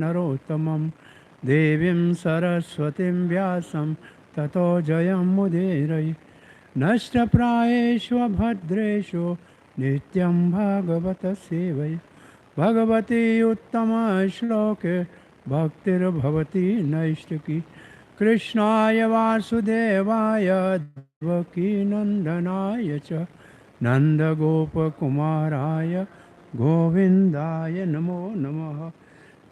narottamam devim saraswatim vyasam tato jayam mudirai nashta prayeshva bhadreshu nityam bhagavata sevai bhagavati uttama shloke bhaktir bhavati naishtaki Krishnaya Vasudevaya Devaki Nandanaya Cha Nanda Gopa Kumaraya Govindaya Namo Namaha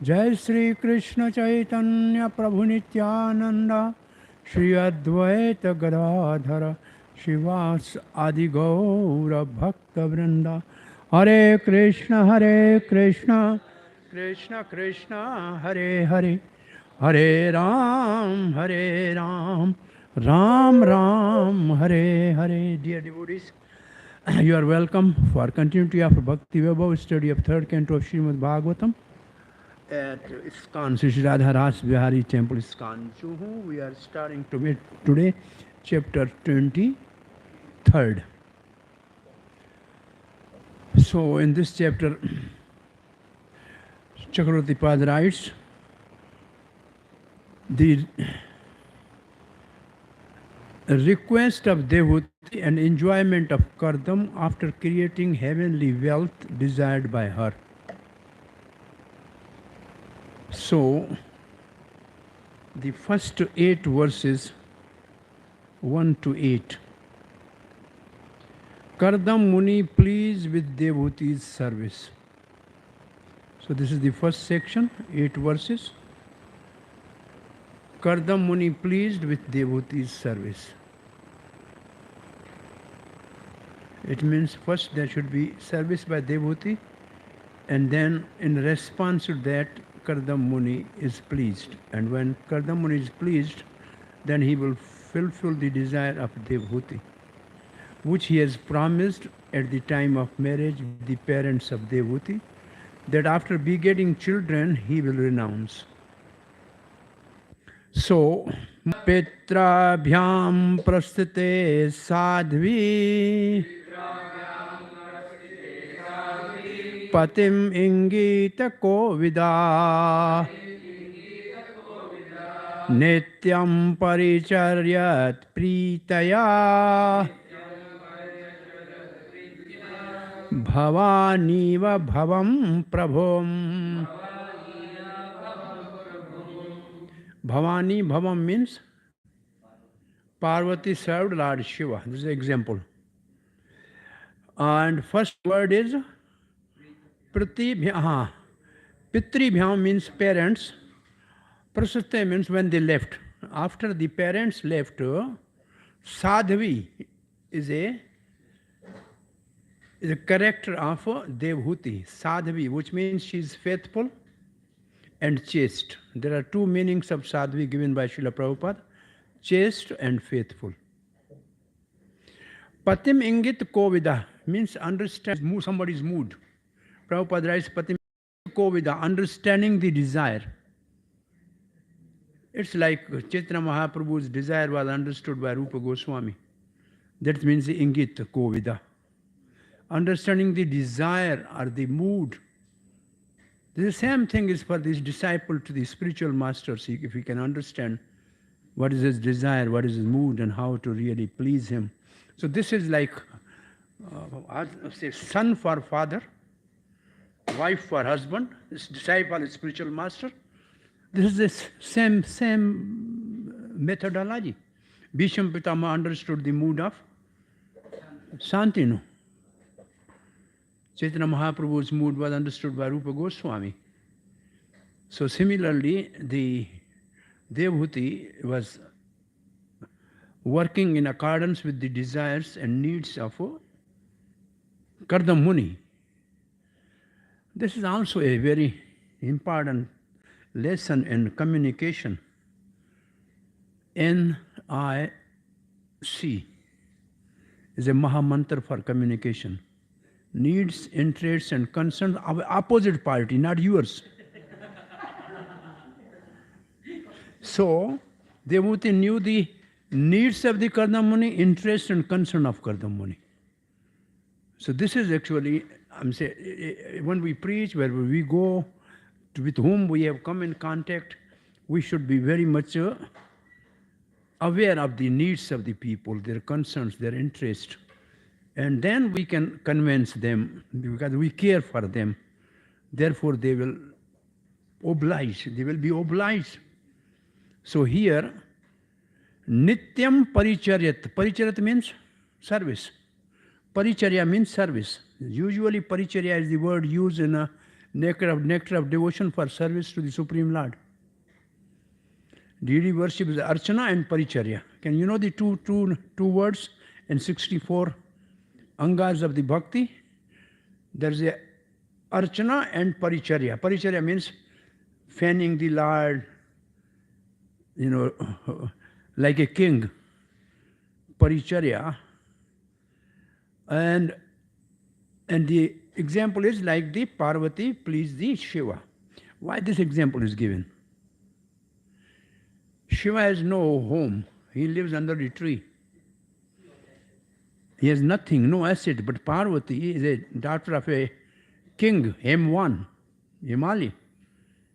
Jai Sri Krishna Chaitanya Prabhu Nityananda Shri Advaita Gadadhara Shivas Adi Gaura Bhakta Vrinda Hare Krishna Krishna Krishna Hare Hare Hare Ram, Ram Ram, Hare Hare. Dear devotees, you are welcome for continuity of Bhakti Vaibhav study of third canto of Srimad Bhagavatam at ISKCON, Sri Radha Ras Bihari Temple, ISKCON, Juhu. We are starting today chapter 23rd. So in this chapter, Chakravarti Pad writes, the request of devotee and enjoyment of kardam after creating heavenly wealth desired by her. So, the first 8 verses, 1 to 8. Kardam Muni pleased with devotee's service. So this is the first section, 8 verses. Kardam Muni pleased with devotee's service. It means first there should be service by devotee, and then in response to that, Kardam Muni is pleased. And when Kardam Muni is pleased, then he will fulfill the desire of devotee, which he has promised at the time of marriage with the parents of devotee, that after begetting children he will renounce. So, Petrabhyam prasthite sadhvi patim ingita kovida nityam paricharyat pritaya bhavaniva bhavam prabhom. Bhavani Bhavam means Parvati served Lord Shiva. This is an example. And first word is Pratibhyam. Pitribhyam means parents. Prasute means when they left. After the parents left, Sadhvi is a character of Devhuti. Sadhvi, which means she is faithful and chaste. There are 2 meanings of sadhvi given by Srila Prabhupada, chaste and faithful. Patim ingit kovida means understand somebody's mood. Prabhupada writes Patim kovida, understanding the desire. It's like Chaitanya Mahaprabhu's desire was understood by Rupa Goswami. That means the ingit kovida. Understanding the desire or the mood. The same thing is for this disciple to the spiritual master. See, if he can understand what is his desire, what is his mood, and how to really please him. So this is like say son for father, wife for husband. This disciple is spiritual master. This is the same methodology. Bhishma Pitama understood the mood of Santinu. Chaitanya Mahaprabhu's mood was understood by Rupa Goswami. So similarly, the Devhuti was working in accordance with the desires and needs of Kardam Muni. This is also a very important lesson in communication. NIC is a Mahamantra for communication. Needs, interests, and concerns of opposite party, not yours. So, Devhuti knew the needs of the Kardam Muni, interest and concern of Kardam Muni. So this is actually, I'm saying, when we preach, wherever we go, with whom we have come in contact, we should be very much aware of the needs of the people, their concerns, their interests. And then we can convince them because we care for them. Therefore, they will oblige. They will be obliged. So here, Nityam Paricharyat. Paricharyat means service. Paricharya means service. Usually Paricharya is the word used in a nectar of devotion for service to the Supreme Lord. Deity worship is Archana and Paricharya. Can you know the two words in 64 Angas of the Bhakti? There is a Archana and Paricharya. Paricharya means fanning the Lord, like a king. Paricharya. And the example is like the Parvati please the Shiva. Why this example is given? Shiva has no home. He lives under the tree. He has nothing, no asset. But Parvati is a daughter of a king, M1, Himali.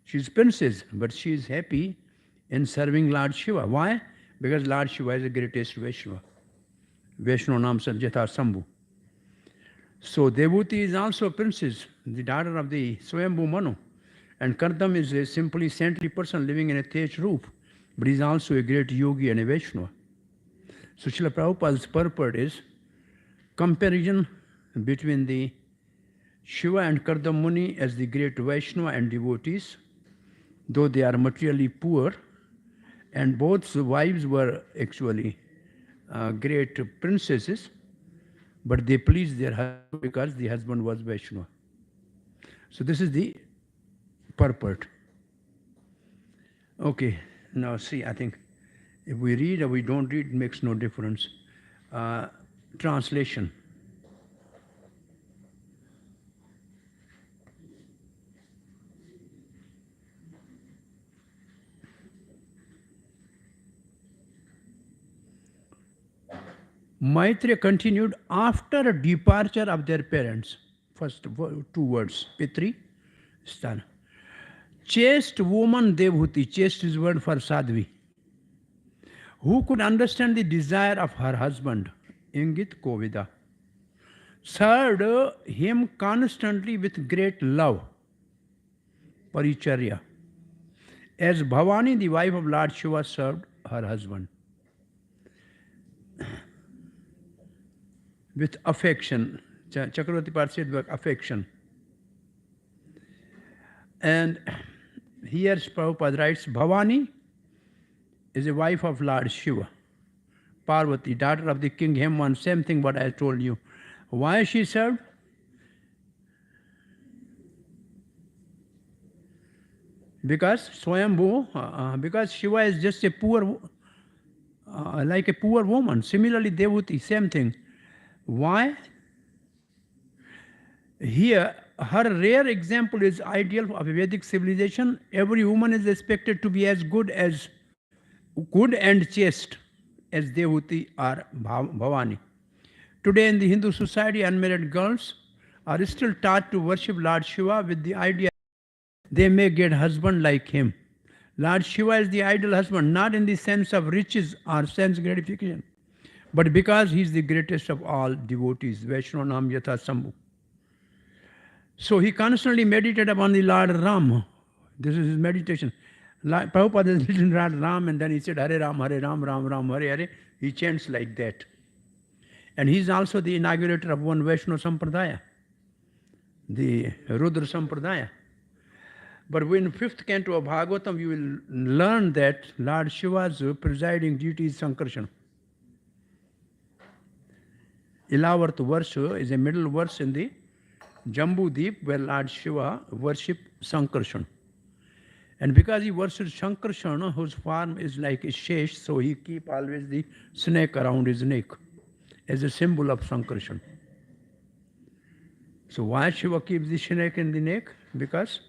She's princess, but she is happy in serving Lord Shiva. Why? Because Lord Shiva is the greatest Vaishnava. Vaishnava Nam Sanjata Sambhu. So Devuti is also a princess, the daughter of the Swayambhu Manu. And Kardam is a simply saintly person living in a thatched roof. But he is also a great yogi and a Vaishnava. So Srila Prabhupada's purport is comparison between the Shiva and Kardam Muni as the great Vaishnava and devotees, though they are materially poor, and both wives were actually great princesses, but they pleased their husband because the husband was Vaishnava. So this is the purport. Okay, now see, I think if we read or we don't read, it makes no difference. Translation. Maitreya continued after departure of their parents. First two words, Pitri, Sthana. Chaste woman Devhuti, chaste is word for Sadhvi, who could understand the desire of her husband, Ingit Kovida, served him constantly with great love, Paricharya, as Bhavani, the wife of Lord Shiva, served her husband. With affection. Chakravarti Part said with affection. And here Prabhupada writes, Bhavani is a wife of Lord Shiva. Parvati, daughter of the king Hemwan, same thing what I told you. Why she served? Because Swayambhu, because Shiva is just a poor, like a poor woman. Similarly, Devuti, same thing. Why? Here, her rare example is ideal of a Vedic civilization. Every woman is expected to be as good and chaste as Devuti or Bhavani. Today in the Hindu society, unmarried girls are still taught to worship Lord Shiva with the idea they may get husband like him. Lord Shiva is the ideal husband, not in the sense of riches or sense gratification, but because he is the greatest of all devotees, Vaishnava Nam Yatha Sambhu. So he constantly meditated upon the Lord Ram. This is his meditation. Prabhupada has written Lord Ram and then he said Hare Ram, Ram Ram, Hare Hare. He chants like that. And he is also the inaugurator of one Vaishnava Sampradaya, the Rudra Sampradaya. But when 5th canto of Bhagavatam, you will learn that Lord Shiva's presiding deity is Sankarsana. 11th verse is a middle verse in the Jambu Deep where Lord Shiva worshipped Sankarsana. And because he worshipped Sankarsana, whose form is like a shesh, so he keep always the snake around his neck as a symbol of Sankarsana. So why Shiva keeps the snake in the neck? Because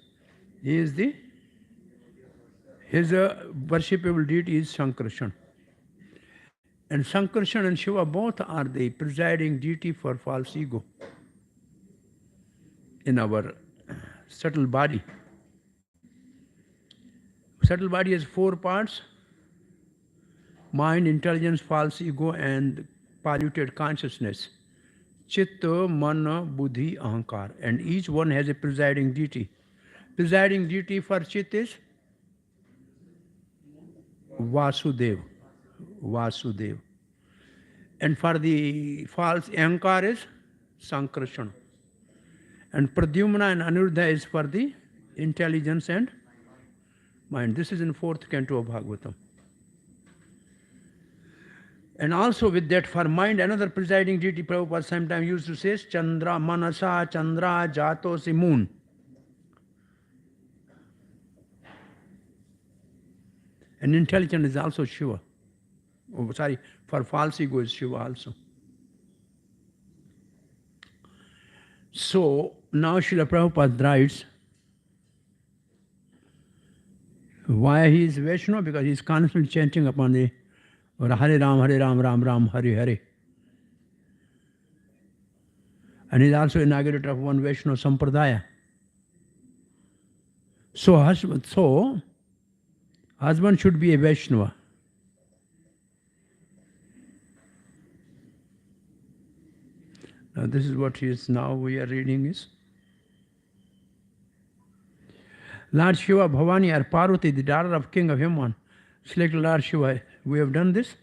he is his worshipable deity is Sankarsana. And Sankarsana and Shiva both are the presiding deity for false ego in our subtle body. subtle body has 4 parts: mind, intelligence, false ego, and polluted consciousness. Chitta, Mana, Buddhi, Ahankar. And each one has a presiding deity. Presiding deity for Chitta is Vasudev. Vasudev. And for the false Ahankar is Sankarsana. And Pradyumna and Anuruddha is for the intelligence and mind. This is in 4th canto of Bhagavatam. And also with that, for mind, another presiding deity, Prabhupada sometimes used to say, Chandra, Manasa, Chandra, Jatos, moon. And intelligence is also Shiva. Oh, sorry, for false ego is Shiva also. So, now Srila Prabhupada writes, why he is Vaishnava? Because he is constantly chanting upon the Hare Ram, Ram Ram, Hare Hare. And he is also inaugurator of one Vaishnava Sampradaya. So husband should be a Vaishnava. Now this is what we are reading is. Lord Shiva, Bhavani or Parvati, the daughter of King of Himman, selected Lord Shiva. We have done this?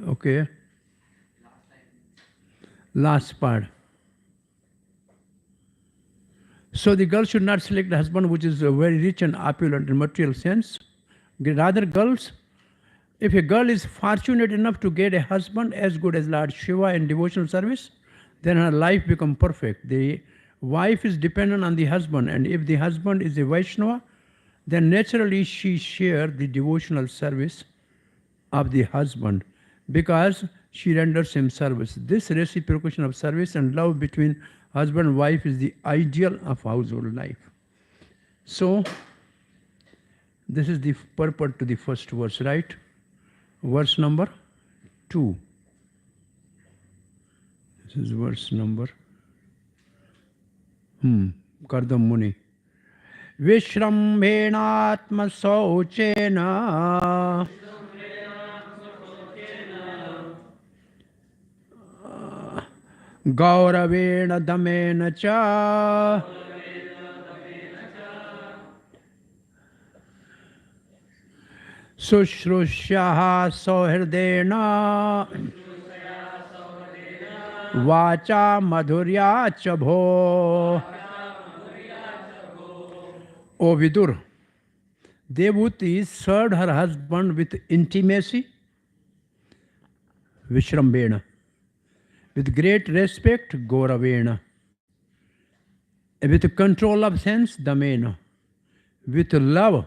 Okay. Last part. So the girl should not select a husband which is very rich and opulent in material sense. Rather, girls, if a girl is fortunate enough to get a husband as good as Lord Shiva in devotional service, then her life becomes perfect. The wife is dependent on the husband, and if the husband is a Vaishnava, then naturally she shares the devotional service of the husband because she renders him service. This reciprocation of service and love between husband and wife is the ideal of household life. So, this is the purport to the first verse, right? Verse number 2. This is verse number Kardam Muni. Vishrambhenatma sauchena Gauravena damena cha Sushrusyaha sauhrdena Vacha madhurya cha bho. O Vidur, Devuti served her husband with intimacy, Vishrambena, with great respect, Gauravena, with control of sense, Damena, with love,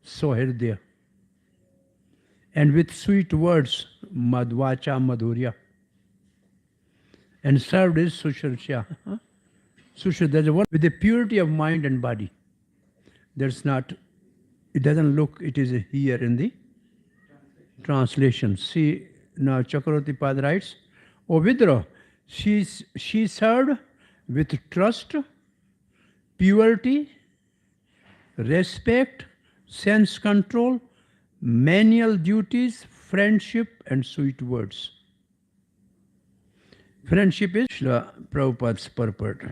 Sohrdaya, and with sweet words, Madhvacha Madhurya, and served as Sushrusya. Sushrusya, there's a word with the purity of mind and body. That's not, it doesn't look, it is here in the translation. See, now Chakravarti Pad writes, O Vidra, she served with trust, purity, respect, sense control, menial duties, friendship, and sweet words. Friendship is Prabhupada's purport.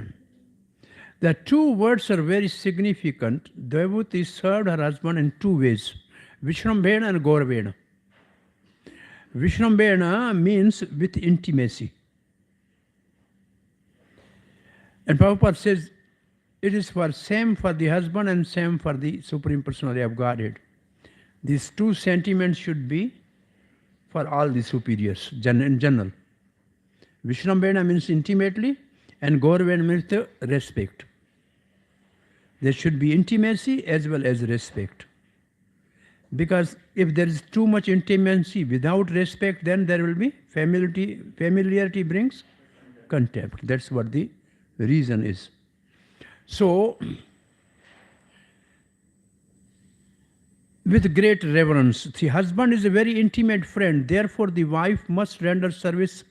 The two words are very significant. Devuti served her husband in two ways, Vishrambena and Gauravena. Vishrambena means with intimacy. And Prabhupada says it is same for the husband and same for the Supreme Personality of Godhead. These two sentiments should be for all the superiors in general. Vishrambena means intimately and Gauravena means the respect. There should be intimacy as well as respect. Because if there is too much intimacy without respect, then there will be familiarity. Familiarity brings contempt. That's what the reason is. So, with great reverence, the husband is a very intimate friend. Therefore, the wife must render service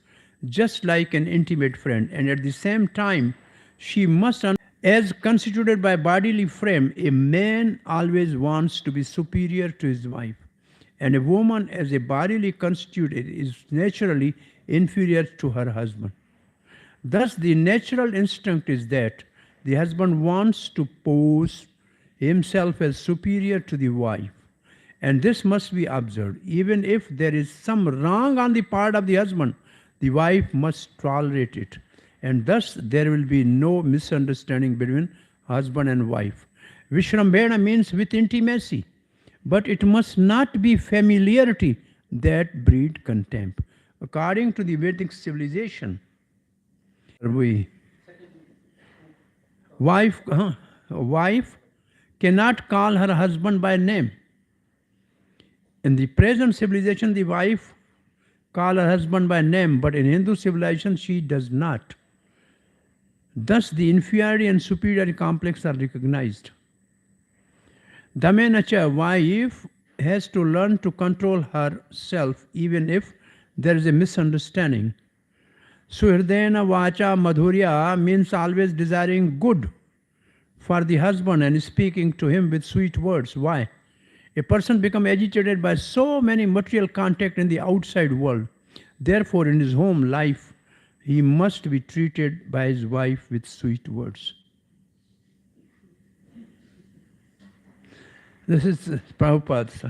just like an intimate friend. And at the same time, she must As constituted by bodily frame, a man always wants to be superior to his wife, and a woman, as a bodily constituted, is naturally inferior to her husband. Thus, the natural instinct is that the husband wants to pose himself as superior to the wife. And this must be observed. Even if there is some wrong on the part of the husband, the wife must tolerate it. And thus, there will be no misunderstanding between husband and wife. Vishrambhena means with intimacy, but it must not be familiarity that breed contempt. According to the Vedic civilization, wife cannot call her husband by name. In the present civilization, the wife call her husband by name, but in Hindu civilization, she does not. Thus, the inferiority and superiority complex are recognized. Damenacha, wife has to learn to control herself even if there is a misunderstanding. Suhridena vacha madhurya means always desiring good for the husband and speaking to him with sweet words. Why? A person becomes agitated by so many material contact in the outside world. Therefore, in his home life, he must be treated by his wife with sweet words. This is Prabhupada's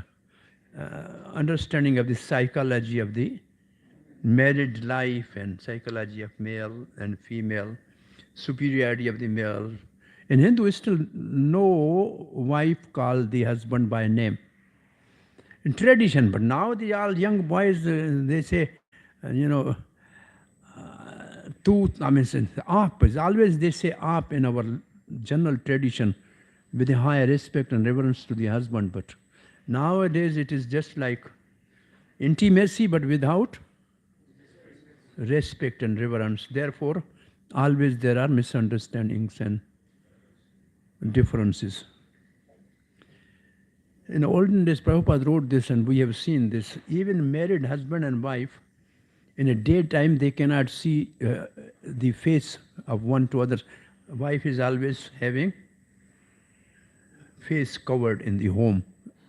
understanding of the psychology of the married life and psychology of male and female, superiority of the male. In Hindu, still no wife called the husband by name. In tradition, but now the all young boys, they say, aap is always they say aap in our general tradition with a high respect and reverence to the husband. But nowadays it is just like intimacy but without respect and reverence. Therefore, always there are misunderstandings and differences. In olden days, Prabhupada wrote this, and we have seen this. Even married husband and wife, in a daytime, they cannot see the face of one to other. Wife is always having face covered in the home.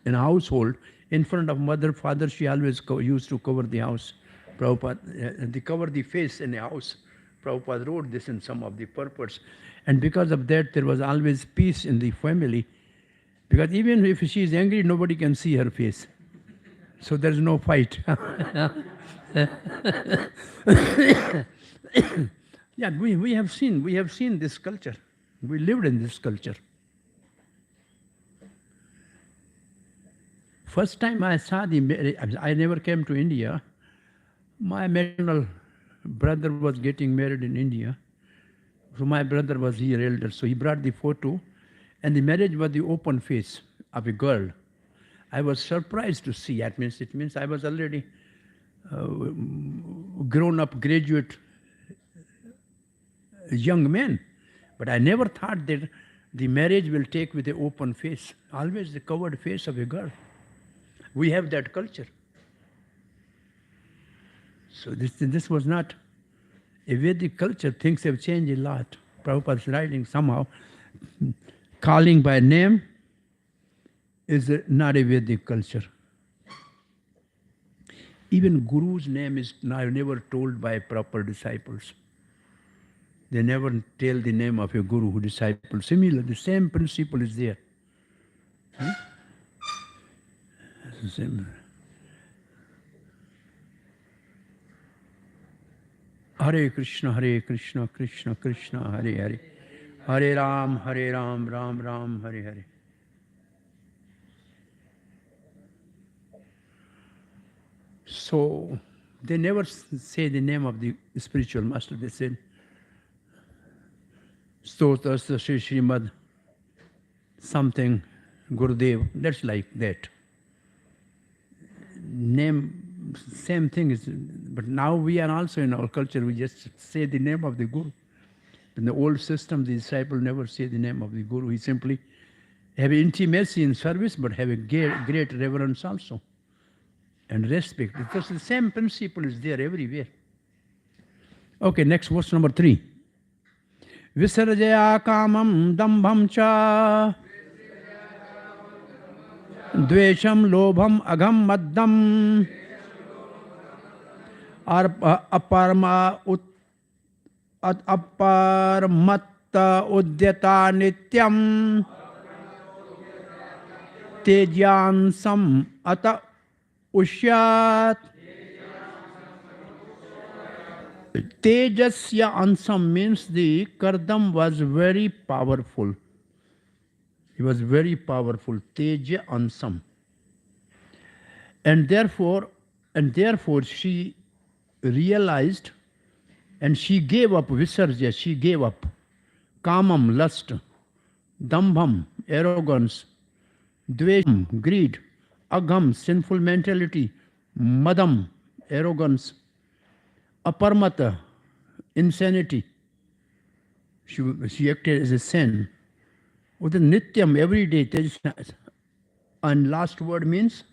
In a household, in front of mother, father, she always used to cover the house. Prabhupada, they cover the face in a house. Prabhupada wrote this in some of the purports. And because of that, there was always peace in the family. Because even if she is angry, nobody can see her face. So there is no fight. Yeah, we have seen this culture. We lived in this culture. First time I saw I never came to India. My maternal brother was getting married in India. So my brother was here elder, so he brought the photo, and the marriage was the open face of a girl. I was surprised to see. It means I was already grown up, graduate, young man. But I never thought that the marriage will take with the open face. Always the covered face of a girl. We have that culture. So this was not a Vedic culture. Things have changed a lot. Prabhupada's writing somehow, calling by name is not a Vedic culture. Even Guru's name is never told by proper disciples. They never tell the name of a Guru who disciples. Similar, the same principle is there. Similar. Hare Krishna, Krishna Krishna, Hare Hare. Hare Ram, Ram Ram, Hare Hare. So, they never say the name of the spiritual master. They said, Stotasya Sri Srimad, something, Gurudev. That's like that. Name, same thing is, but now we are also in our culture, we just say the name of the Guru. In the old system, the disciple never say the name of the Guru. He simply have intimacy in service, but have a great reverence also. And respect. Because the same principle is there everywhere. Okay, next verse number 3. Visarjaya kamam dambham cha dvesham lobham agham maddam aparma aparmatta udyata nityam tejyansam ata ushyat. Tejasya ansam means the Kardam was very powerful. He was very powerful. Teja ansam. And therefore she realized and she gave up Visarja, she gave up Kamam, lust, Dambham, arrogance, Dvesham, greed, Agham, sinful mentality, Madam, arrogance, Aparmata, insanity. She acted as a sin. With the Nityam, every day, and last word means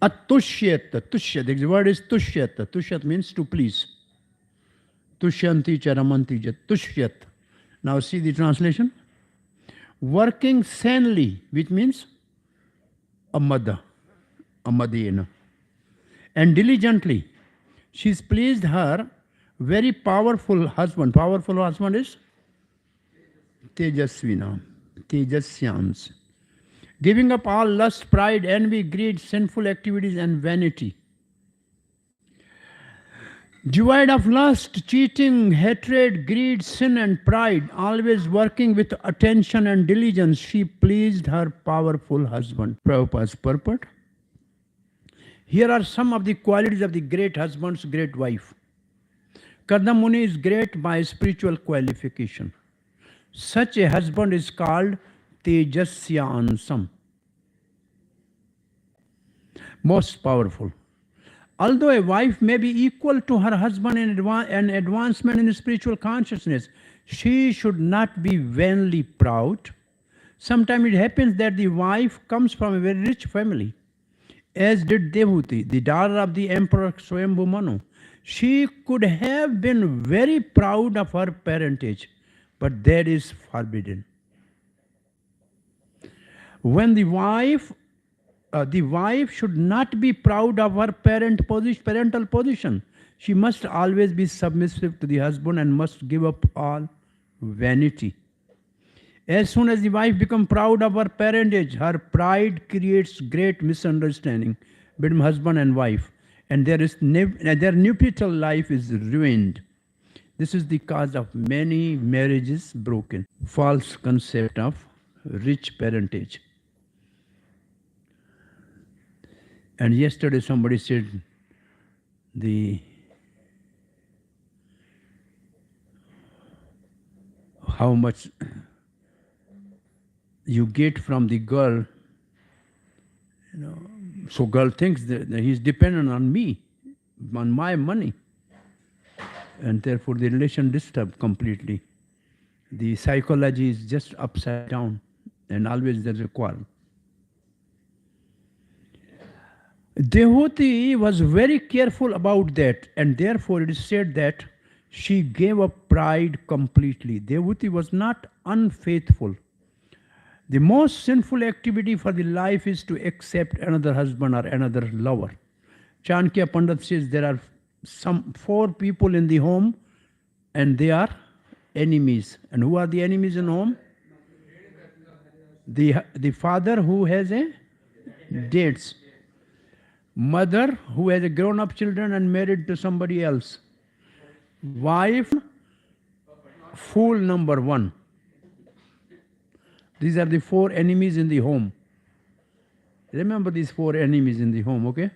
Atushyat. Tushyat. The word is Tushyat. Tushyat means to please. Tushyanti charamanti jat. Tushyat. Now see the translation. Working sanely, which means amada, amadena. And diligently. She's pleased her very powerful husband. Powerful husband is Tejasvina. Tejasyams. Giving up all lust, pride, envy, greed, sinful activities, and vanity. Devoid of lust, cheating, hatred, greed, sin, and pride, always working with attention and diligence, she pleased her powerful husband. Prabhupada's purport. Here are some of the qualities of the great husband's great wife. Kardam Muni is great by spiritual qualification. Such a husband is called Tejasyansam. Most powerful. Although a wife may be equal to her husband in advancement in spiritual consciousness, she should not be vainly proud. Sometimes it happens that the wife comes from a very rich family, as did Devuti, the daughter of the emperor Sarvabhouma. She could have been very proud of her parentage, but that is forbidden. When the wife should not be proud of her parental position. She must always be submissive to the husband and must give up all vanity. As soon as the wife becomes proud of her parentage, her pride creates great misunderstanding between husband and wife, and their nuptial life is ruined. This is the cause of many marriages broken. False concept of rich parentage. And yesterday somebody said how much you get from the girl, so girl thinks that he's dependent on me, on my money. And therefore the relation disturbed completely. The psychology is just upside down and always there's a quarrel. Dehuti was very careful about that, and therefore it is said that she gave up pride completely. Dehuti was not unfaithful. The most sinful activity for the life is to accept another husband or another lover. Chanakya Pandit says there are 4 people in the home and they are enemies. And who are the enemies in home? The father who has a dates. Mother who has a grown-up children and married to somebody else. Wife, fool number 1. These are the 4 enemies in the home. Remember these 4 enemies in the home, okay?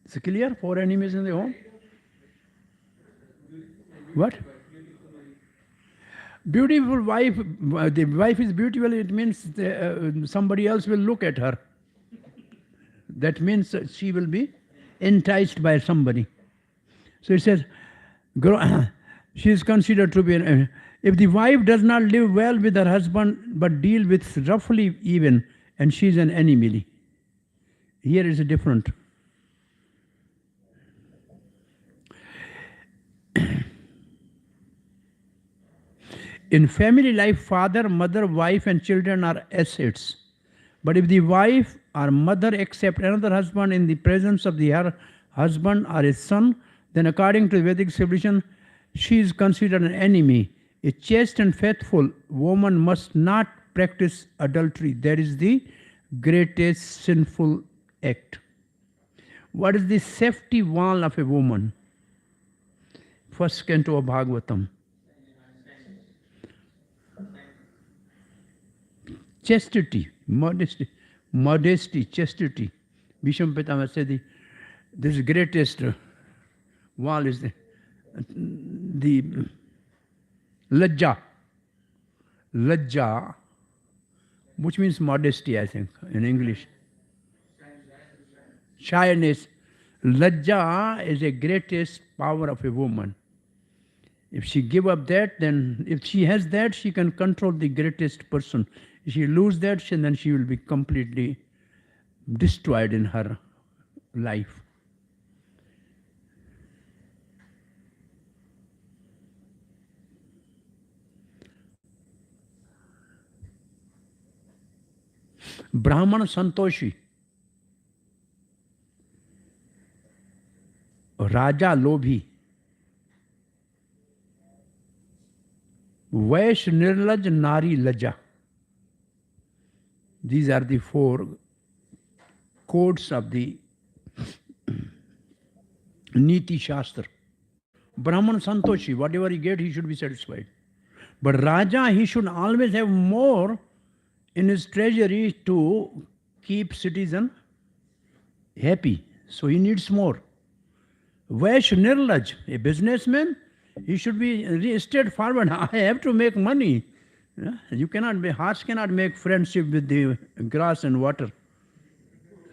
Is it clear? 4 enemies in the home? What? Beautiful wife, the wife is beautiful, it means somebody else will look at her. That means she will be enticed by somebody. So it says, she is considered to be, if the wife does not live well with her husband but deal with roughly even, and she is an enemy. Here is a different. In family life, father, mother, wife, and children are assets. But if the wife or mother accept another husband in the presence of her husband or his son, then according to Vedic civilization, she is considered an enemy. A chaste and faithful woman must not practice adultery. That is the greatest sinful act. What is the safety wall of a woman? First canto of Bhagavatam. Chastity, modesty, chastity. Bhishma Pitama said this greatest wall is the lajja. Lajja, which means modesty, I think, in English. Shyness. Lajja is the greatest power of a woman. If she give up that, then if she has that, she can control the greatest person. If she lose that, then she will be completely destroyed in her life. Brahman Santoshi. Raja Lobhi. Vaish Nirlaj Nari Laja. These are the 4 codes of the Niti Shastra. Brahman Santoshi, whatever he gets, he should be satisfied. But Raja, he should always have more in his treasury to keep citizen happy. So he needs more. Vaish Nirlaj, a businessman, he should be straightforward. I have to make money. You cannot be, horse cannot make friendship with the grass and water.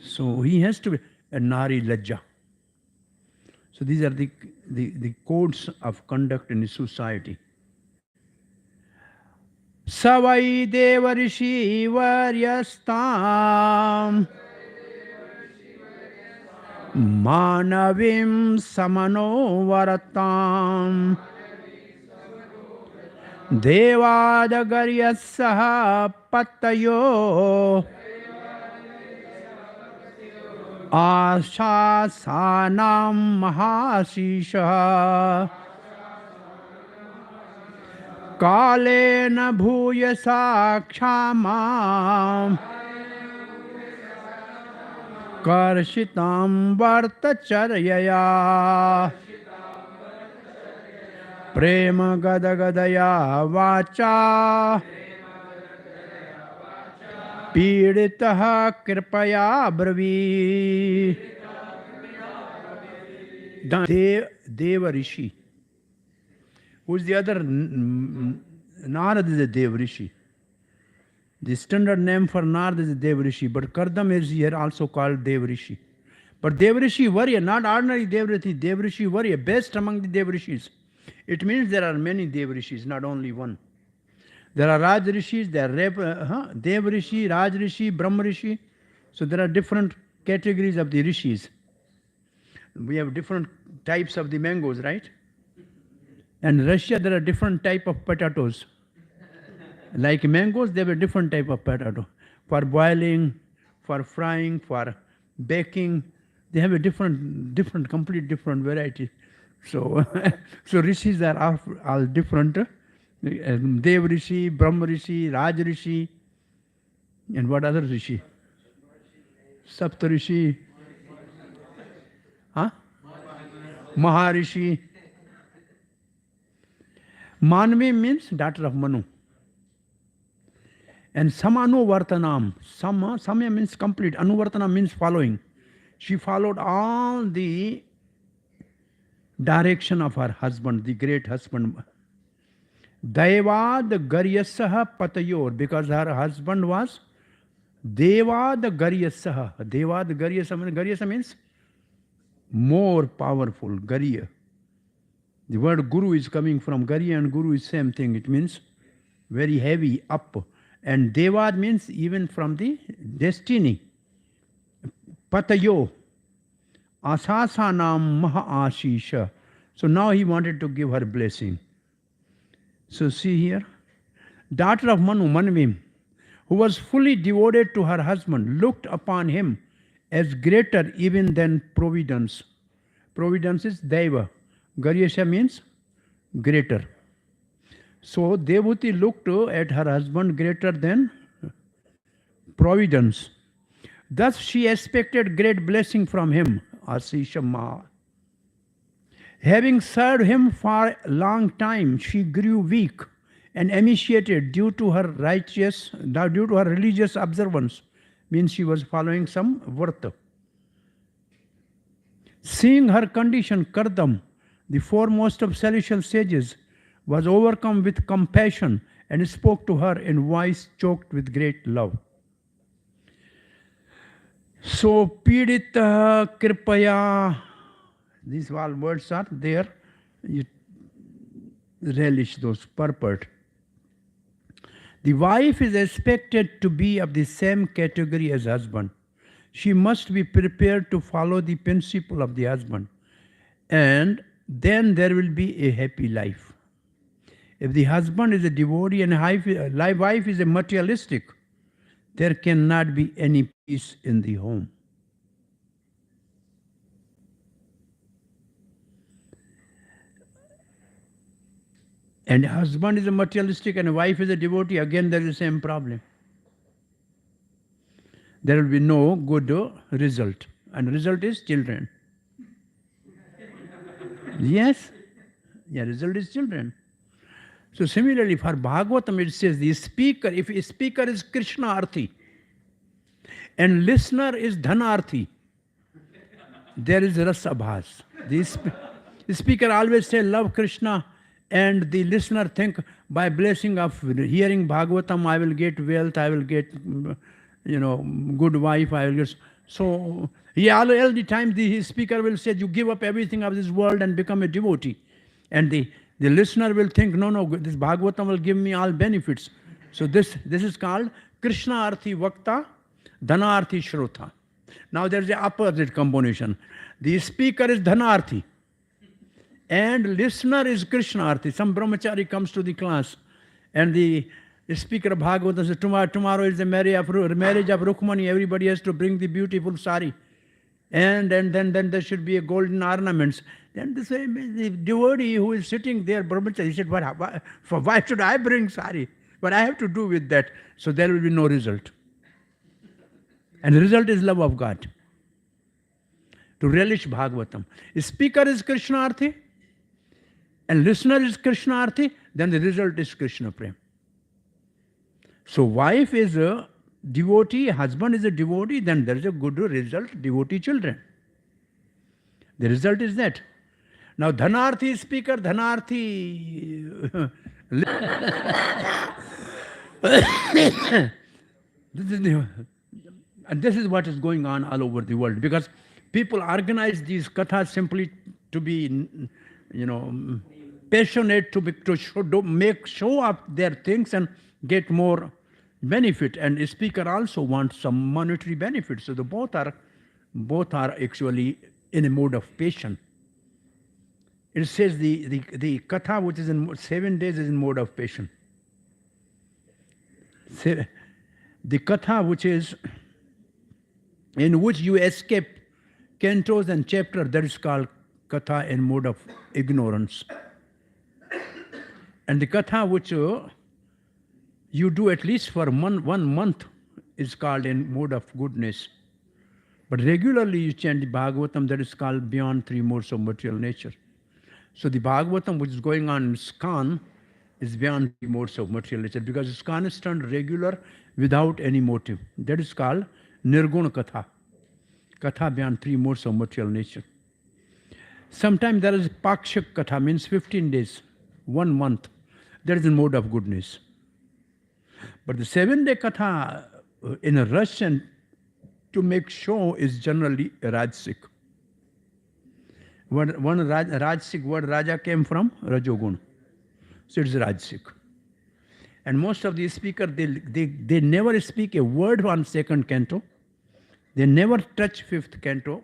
So he has to be a Nari Lajja. So these are the codes of conduct in the society. Savai Deva Rishi Varyastam Manavim Samano Varatam Devadagaryasaha Patayo Ashasanam Mahasisha Kalena Bhuyasa Kshama Karshitam Vartacharyaya Prema Gadagadaya Vacha Piditaha Kripaya Bravi Deva Rishi. Who is the other? Narad is a Deva Rishi. The standard name for Narad is Deva Rishi, but Kardam is here also called Deva Rishi. But Deva Rishi Varya, not ordinary Deva Rishi, Deva Rishi Varya, best among the Deva Rishis. It means there are many Deva Rishis, not only one. There are Raj Rishis, there are Deva Rishi, Raj Rishi, Brahma Rishi. So there are different categories of the Rishis. We have different types of the mangoes, right? And in Russia there are different type of potatoes. Like mangoes, they have a different type of potato. For boiling, for frying, for baking, they have a complete different variety. So, so rishis are all different. Dev Rishi, Brahma Rishi, Raj Rishi, and what other Rishi? Sapta Rishi, Maharishi. Manvi means daughter of Manu. And Samanu Vartanam. Samya means complete. Anuvartana means following. She followed all the direction of her husband, the great husband. Devad Garyasaha Patayor, because her husband was Devad Garyasaha. Devad Garyasa means more powerful. Garya. The word Guru is coming from Garya, and Guru is same thing. It means very heavy, up. And Devad means even from the destiny. Patayo. Asasanam Mahaashisha. So now he wanted to give her blessing. So see here, daughter of Manu, Manvi, who was fully devoted to her husband, looked upon him as greater even than Providence. Providence is Deva. Garyasha means greater. So Devuti looked at her husband greater than Providence. Thus she expected great blessing from him, Asishama. Having served him for a long time, she grew weak and emaciated due to her religious observance. Means she was following some vrta. Seeing her condition, Kardam, the foremost of celestial sages, was overcome with compassion and spoke to her in voice choked with great love. So, Pidita Kripaya, these all words are there. You relish those purport. The wife is expected to be of the same category as husband. She must be prepared to follow the principle of the husband. And then there will be a happy life. If the husband is a devotee and wife is a materialistic, there cannot be any peace in the home. And husband is a materialistic and wife is a devotee, again there is the same problem. There will be no good result. And result is children. Yes? Yeah, result is children. So similarly for Bhagavatam it says the speaker, if a speaker is Krishna Arthi and listener is Dhanarthi, there is Rasabhas. The speaker always say love Krishna and the listener think by blessing of hearing Bhagavatam I will get wealth, I will get good wife, I will get... So all the time the speaker will say you give up everything of this world and become a devotee. And the listener will think, no, this Bhagavatam will give me all benefits. So this is called Krishna Arthi Vakta, Dhana Arthi Shrota. Now there is the opposite combination. The speaker is Dhana Arthi and listener is Krishna Arthi. Some brahmachari comes to the class and the speaker of Bhagavatam says, tomorrow is the marriage of Rukmani, everybody has to bring the beautiful sari. And then there should be a golden ornaments. Then the devotee who is sitting there, brahmachari, he said, why should I bring sari? What I have to do with that? So there will be no result. And the result is love of God. To relish Bhagavatam. The speaker is Krishna Arthi and listener is Krishna Arthi, then the result is Krishna Prem. So wife is a devotee, husband is a devotee, then there is a good result, devotee children. The result is that. Now Dhanarthi speaker, Dhanarthi this is what is going on all over the world, because people organize these kathas simply to be passionate, to make show up their things and get more benefit, and a speaker also wants some monetary benefit. So the both are actually in a mode of passion. It says the katha which is in 7 days is in mode of passion. The katha which is in which you escape cantos and chapters, that is called katha in mode of ignorance. And the katha which you do at least for 1 month is called in mode of goodness. But regularly you chant the Bhagavatam, that is called beyond 3 modes of material nature. So the Bhagavatam which is going on in ISKCON is beyond 3 modes of material nature, because ISKCON is turned regular without any motive. That is called Nirguna Katha. Katha beyond 3 modes of material nature. Sometimes there is Pakshak Katha, means 15 days, 1 month. That is in mode of goodness. But the 7-day katha in a rush and to make show is generally Rajasik. One Rajasik word Raja came from Rajogun. So it's Rajasik. And most of the speakers, they never speak a word on 2nd canto. They never touch 5th canto,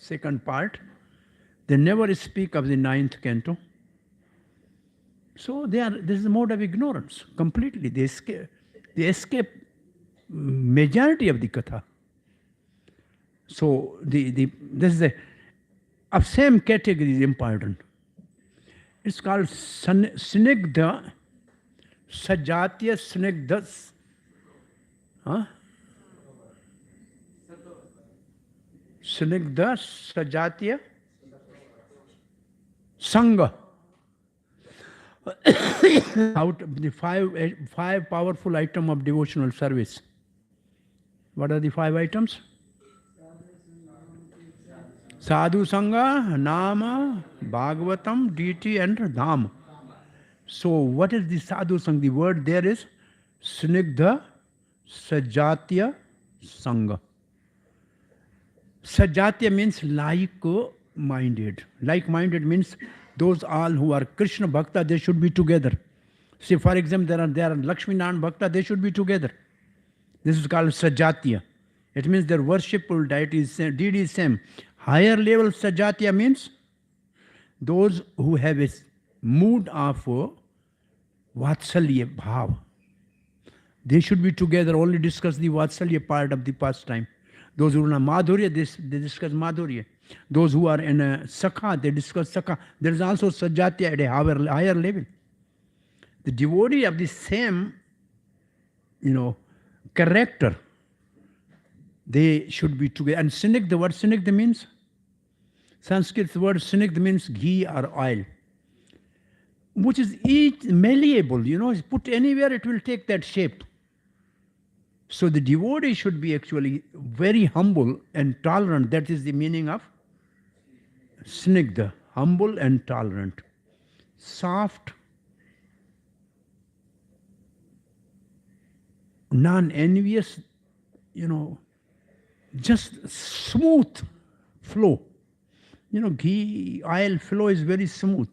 2nd part. They never speak of the 9th canto. So this is a mode of ignorance completely. They escape majority of the katha. So this is of same category is important. It's called snigdha, sajatya snigdha. Huh? Snigdha, sajatya, sangha. Out of the five powerful items of devotional service. What are the 5 items? Sadhu Sangha, Nama, Bhagavatam, DT and Dham. So what is the Sadhu Sangha? The word there is Snigdha Sajatya Sangha. Sajatya means like-minded. Like-minded means those all who are Krishna Bhakta, they should be together. Say for example, there are Lakshmi Naran Bhakta, they should be together. This is called Sajatya. It means their worshipful deity is same. Higher level Sajatya means those who have a mood of Vatsalya Bhav. They should be together, only discuss the Vatsalya part of the pastime. Those who are in Madhurya, they discuss Madhurya. Those who are in Sakha, they discuss Sakha. There is also Sajatya at a higher level. The devotee of the same, character, they should be together. And Snigdha, the word Snigdha means? Sanskrit word Snigdha means ghee or oil, which is malleable, put anywhere it will take that shape. So the devotee should be actually very humble and tolerant. That is the meaning of Snigdha, humble and tolerant. Soft, non-envious, just smooth flow. Ghee, oil flow is very smooth.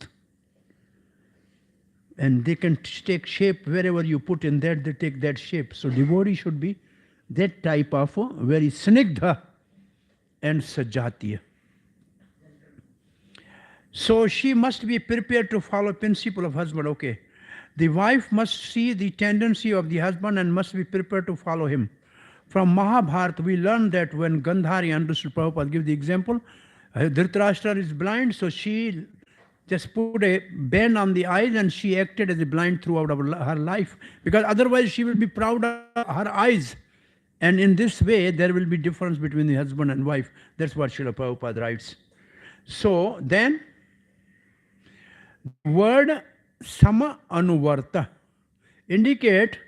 And they can take shape wherever you put in that, they take that shape. So devotee should be that type of very snigdha and sajatya. So she must be prepared to follow principle of husband. Okay. The wife must see the tendency of the husband and must be prepared to follow him. From Mahabharata, we learn that when Gandhari understood, Prabhupada give the example, Dhritarashtra is blind, so she just put a band on the eyes and she acted as a blind throughout her life, because otherwise she will be proud of her eyes. And in this way, there will be difference between the husband and wife. That's what Srila Prabhupada writes. So then, the word sama anuvarta indicate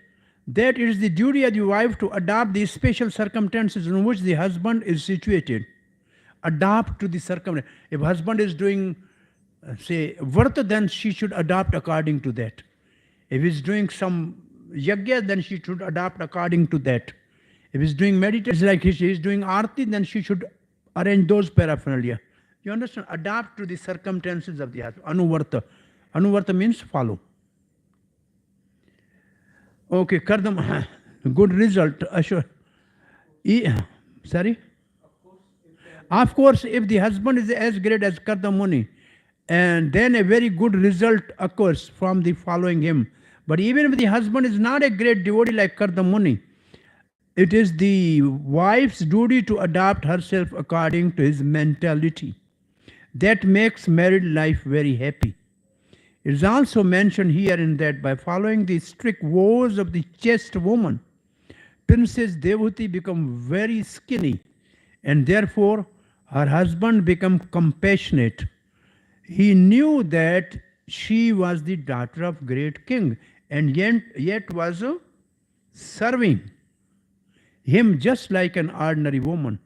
that it is the duty of the wife to adapt the special circumstances in which the husband is situated. Adapt to the circumstances. If husband is doing, say, varta, then she should adapt according to that. If he's doing some yajna, then she should adapt according to that. If he's doing meditation, like he's doing arti, then she should arrange those paraphernalia. You understand? Adapt to the circumstances of the husband. Anuvarta. Anuvarta means follow. Okay, Kardam, good result. Ashur. Sorry? Of course, if the husband is as great as Kardamuni, and then a very good result occurs from the following him. But even if the husband is not a great devotee like Kardamuni, it is the wife's duty to adapt herself according to his mentality. That makes married life very happy. It is also mentioned here in that by following the strict vows of the chaste woman, Princess Devahuti become very skinny, and therefore her husband became compassionate. He knew that she was the daughter of great king, and yet was serving him just like an ordinary woman.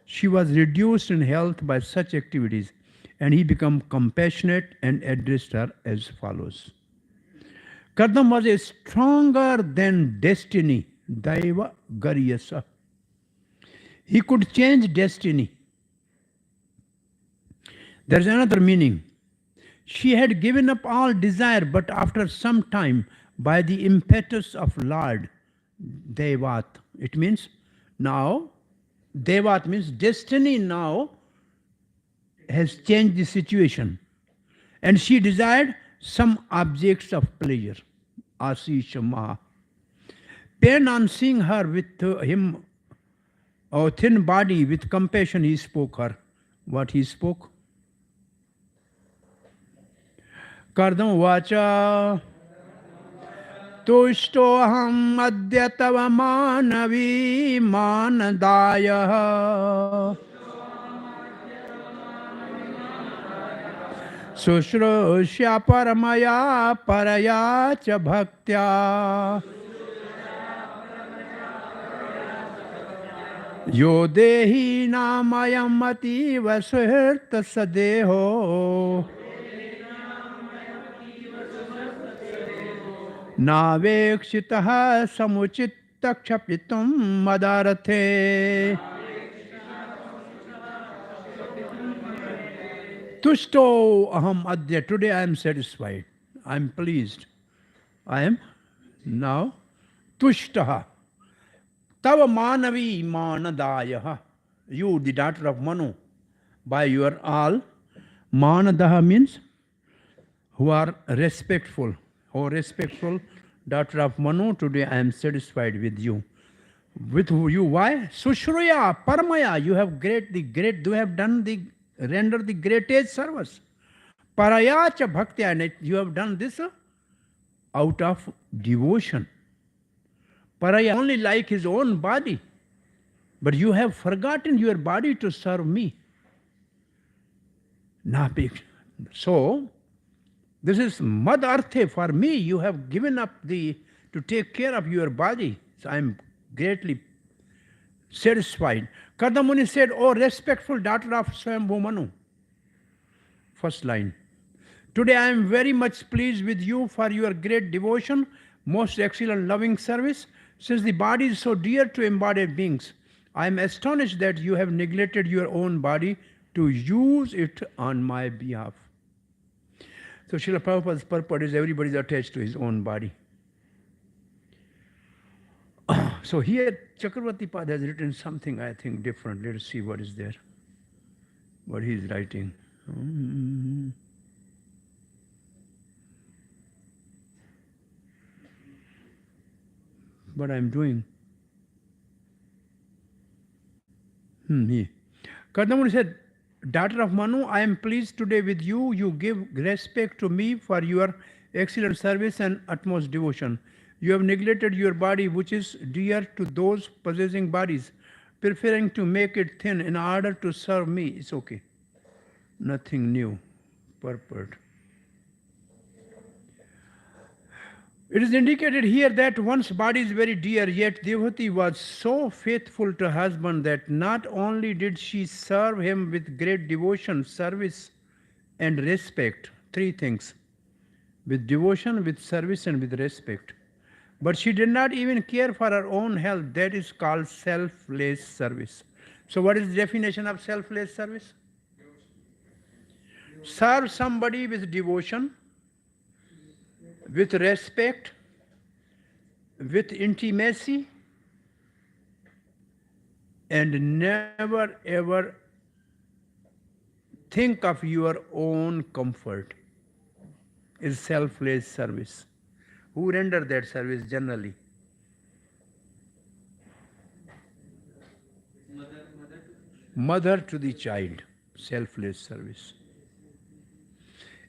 She was reduced in health by such activities, and he became compassionate and addressed her as follows. Kardam was a stronger than destiny, Daiva Garyasa. He could change destiny. There is another meaning. She had given up all desire, but after some time, by the impetus of Lord, Devat. It means now, Devat means destiny now has changed the situation. And she desired some objects of pleasure. Asisha Maha. Pain on seeing her with him, or thin body, with compassion he spoke her. What he spoke? Kardam vacha tushtoham adyatava manavi manadaya Sushrushya paramaya paraya cha bhaktya Yo dehi namayam ativa suhirta sadeho Navekshitaha samuchitta kshapitum madarate Tushto aham adya. Today I am satisfied. I am pleased. I am now tushtaha. Tava manavi manadayaha. You, the daughter of Manu, by your all. Manadaha means who are respectful. Oh, respectful daughter of Manu, today I am satisfied with you. With you, why? Sushruya, Paramaya, you have you have done render the greatest service. Parayacha bhaktya, and you have done this out of devotion. Paraya only like his own body, but you have forgotten your body to serve me. So, this is mad arthe for me. You have given up to take care of your body. So I am greatly satisfied. Kardamuni said, "O respectful daughter of Sarvabhouma." First line. Today I am very much pleased with you for your great devotion, most excellent loving service. Since the body is so dear to embodied beings, I am astonished that you have neglected your own body to use it on my behalf. So Srila Prabhupada's purport is everybody is attached to his own body. So here Chakravarti Pad has written something, I think, different. Let us see what is there, what he is writing. What I am doing. Kardamuni said, daughter of Manu, I am pleased today with you. You give respect to me for your excellent service and utmost devotion. You have neglected your body, which is dear to those possessing bodies, preferring to make it thin in order to serve me. It's okay. Nothing new. Purport. It is indicated here that one's body is very dear, yet Devhuti was so faithful to her husband that not only did she serve him with great devotion, service, and respect, three things, with devotion, with service, and with respect, but she did not even care for her own health. That is called selfless service. So what is the definition of selfless service? Serve somebody with devotion, with respect, with intimacy, and never ever think of your own comfort is selfless service. Who render that service generally? Mother to the child, selfless service.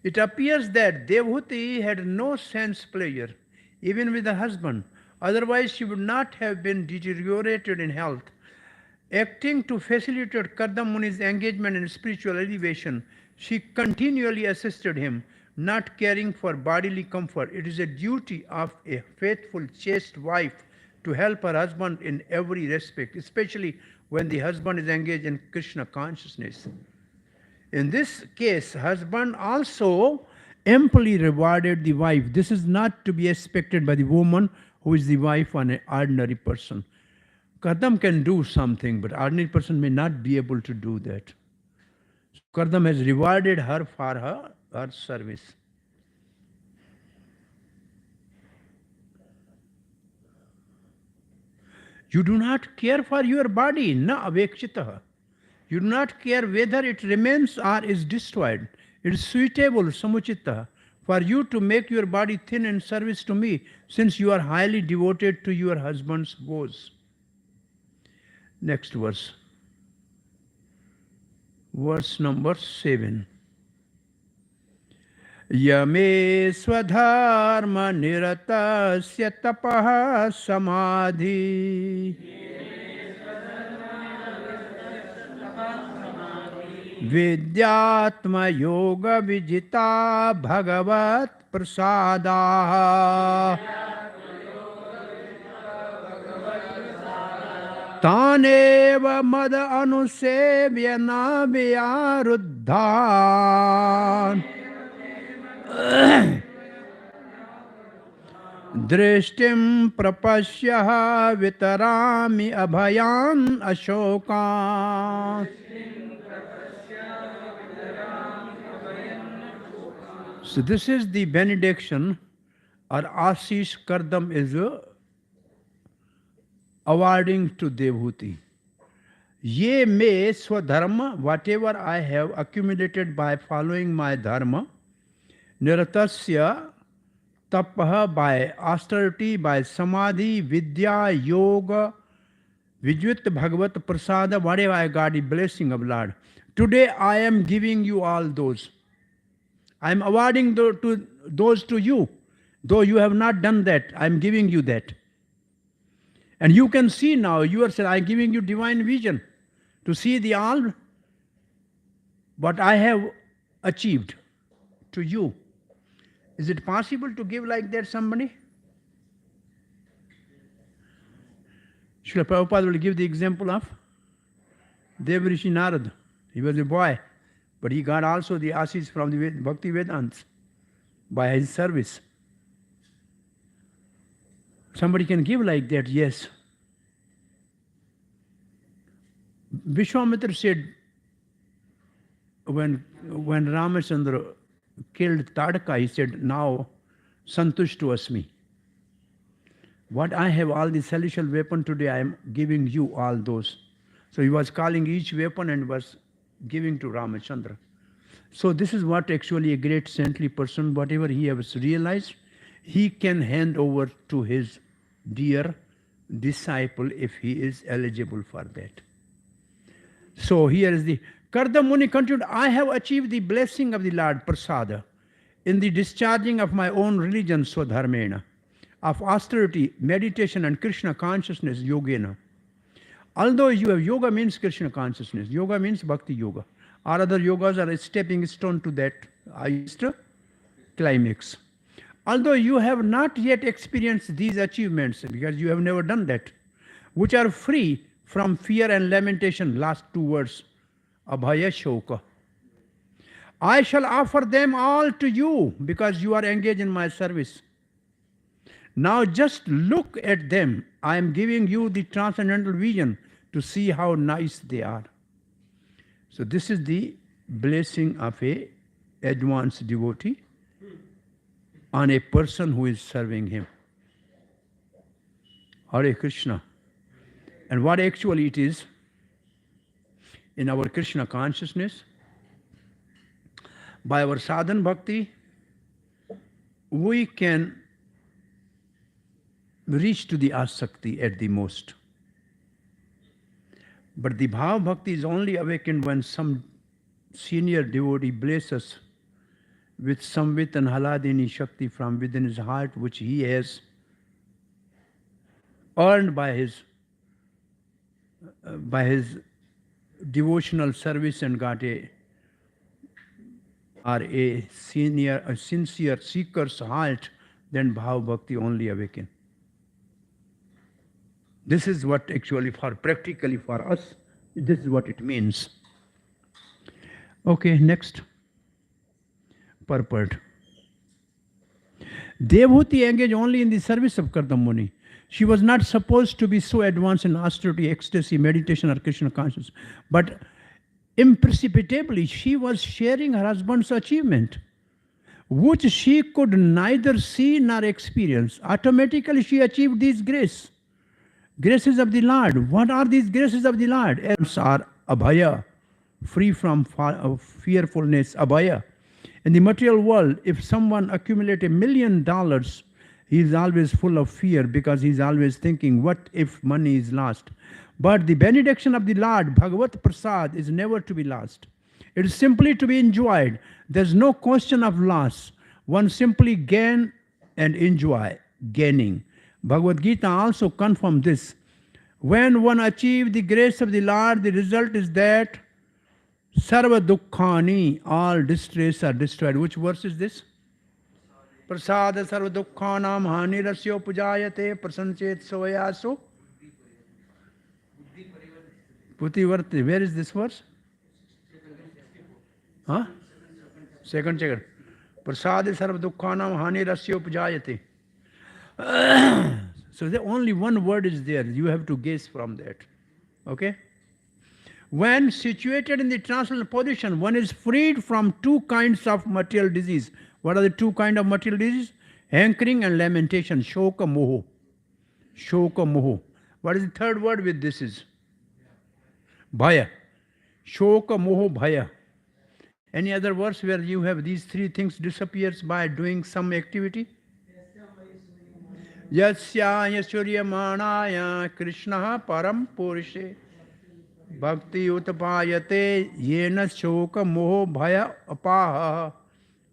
It appears that Devhuti had no sense pleasure, even with her husband. Otherwise, she would not have been deteriorated in health. Acting to facilitate Kardamuni's engagement in spiritual elevation, she continually assisted him, not caring for bodily comfort. It is a duty of a faithful, chaste wife to help her husband in every respect, especially when the husband is engaged in Krishna consciousness. In this case, husband also amply rewarded the wife. This is not to be expected by the woman who is the wife of an ordinary person. Kardam can do something, but ordinary person may not be able to do that. Kardam has rewarded her for her service. You do not care for your body, na avekshitaha. You do not care whether it remains or is destroyed. It is suitable, samuchitta, for you to make your body thin in service to me, since you are highly devoted to your husband's vows. Next verse. Verse number 7. Yame swadharma niratasya tapaha samadhi vidyatma yoga vijita bhagavat prasada taneva mad anusevya na vyaruddhan Drishtim prapasyaha vitarami abhayan ashoka. So this is the benediction or Ashish Kardam is awarding to Devhuti. Ye me swadharma, whatever I have accumulated by following my dharma, Niratasya, tapaha, by austerity, by samadhi, vidya, yoga, vijvit bhagavat prasada, whatever I got the blessing of Lord. Today I am giving you all those. I am awarding those to you. Though you have not done that, I am giving you that. And you can see now, yourself, I am giving you divine vision to see the all what I have achieved to you. Is it possible to give like that somebody? Srila Prabhupada will give the example of Devrishi Narad. He was a boy, but he got also the Ashish from the Bhakti Vedanta by his service. Somebody can give like that, yes. Vishwamitra said, when Ramachandra killed Tadaka, he said, now Santushtu Asmi. What I have, all the celestial weapon today, I am giving you all those. So he was calling each weapon and was giving to Ramachandra. So this is what actually a great saintly person, whatever he has realized, he can hand over to his dear disciple if he is eligible for that. So here is the Karda Muni continued, I have achieved the blessing of the Lord Prasada in the discharging of my own religion, Swadharmena, of austerity, meditation and Krishna consciousness, Yogena. Although you have yoga means Krishna consciousness, yoga means Bhakti Yoga. Our other yogas are a stepping stone to that highest climax. Although you have not yet experienced these achievements, because you have never done that, which are free from fear and lamentation, last two words, Abhaya Shoka. I shall offer them all to you because you are engaged in my service. Now just look at them. I am giving you the transcendental vision to see how nice they are. So this is the blessing of a advanced devotee on a person who is serving him. Hare Krishna. And what actually it is, in our Krishna consciousness, by our sadhana bhakti, we can reach to the asakti at the most. But the bhava bhakti is only awakened when some senior devotee blesses us with samvit and haladini shakti from within his heart, which he has earned by his devotional service and got a sincere seeker's heart, then bhava bhakti only awaken. This is what actually practically for us, this is what it means. Okay, next. Purport. Devhuti engaged only in the service of Kardam Muni. She was not supposed to be so advanced in austerity, ecstasy, meditation, or Krishna consciousness. But imprecipitably, she was sharing her husband's achievement, which she could neither see nor experience. Automatically, she achieved these graces of the Lord. What are these graces of the Lord? Are abhaya, free from fearfulness, abhaya. In the material world, if someone accumulates $1 million, he is always full of fear because he is always thinking, what if money is lost? But the benediction of the Lord, Bhagavat Prasad, is never to be lost. It is simply to be enjoyed. There's no question of loss. One simply gain and enjoy, gaining. Bhagavad Gita also confirms this. When one achieves the grace of the Lord, the result is that Sarva Dukkhani, all distress are destroyed. Which verse is this? Prasada Sarva Dukkhanam Hani Rasyo Pujayate Prasanchet Soyasu. Putivarti. Where is this verse? Huh? Second chapter. Prasada Sarva Dukkhanam Hani Rasyo Pujayate. So the only one word is there. You have to guess from that. Okay? When situated in the transcendental position, one is freed from two kinds of material disease. What are the two kinds of material disease? Hankering and lamentation. Shoka moho. Shoka moho. What is the third word with this is? Bhaya. Shoka moho bhaya. Any other verse where you have these three things disappears by doing some activity? Yasyaya suryamanaya krishna param purishe bhakti utapayate yena shoka moho bhaya apaha.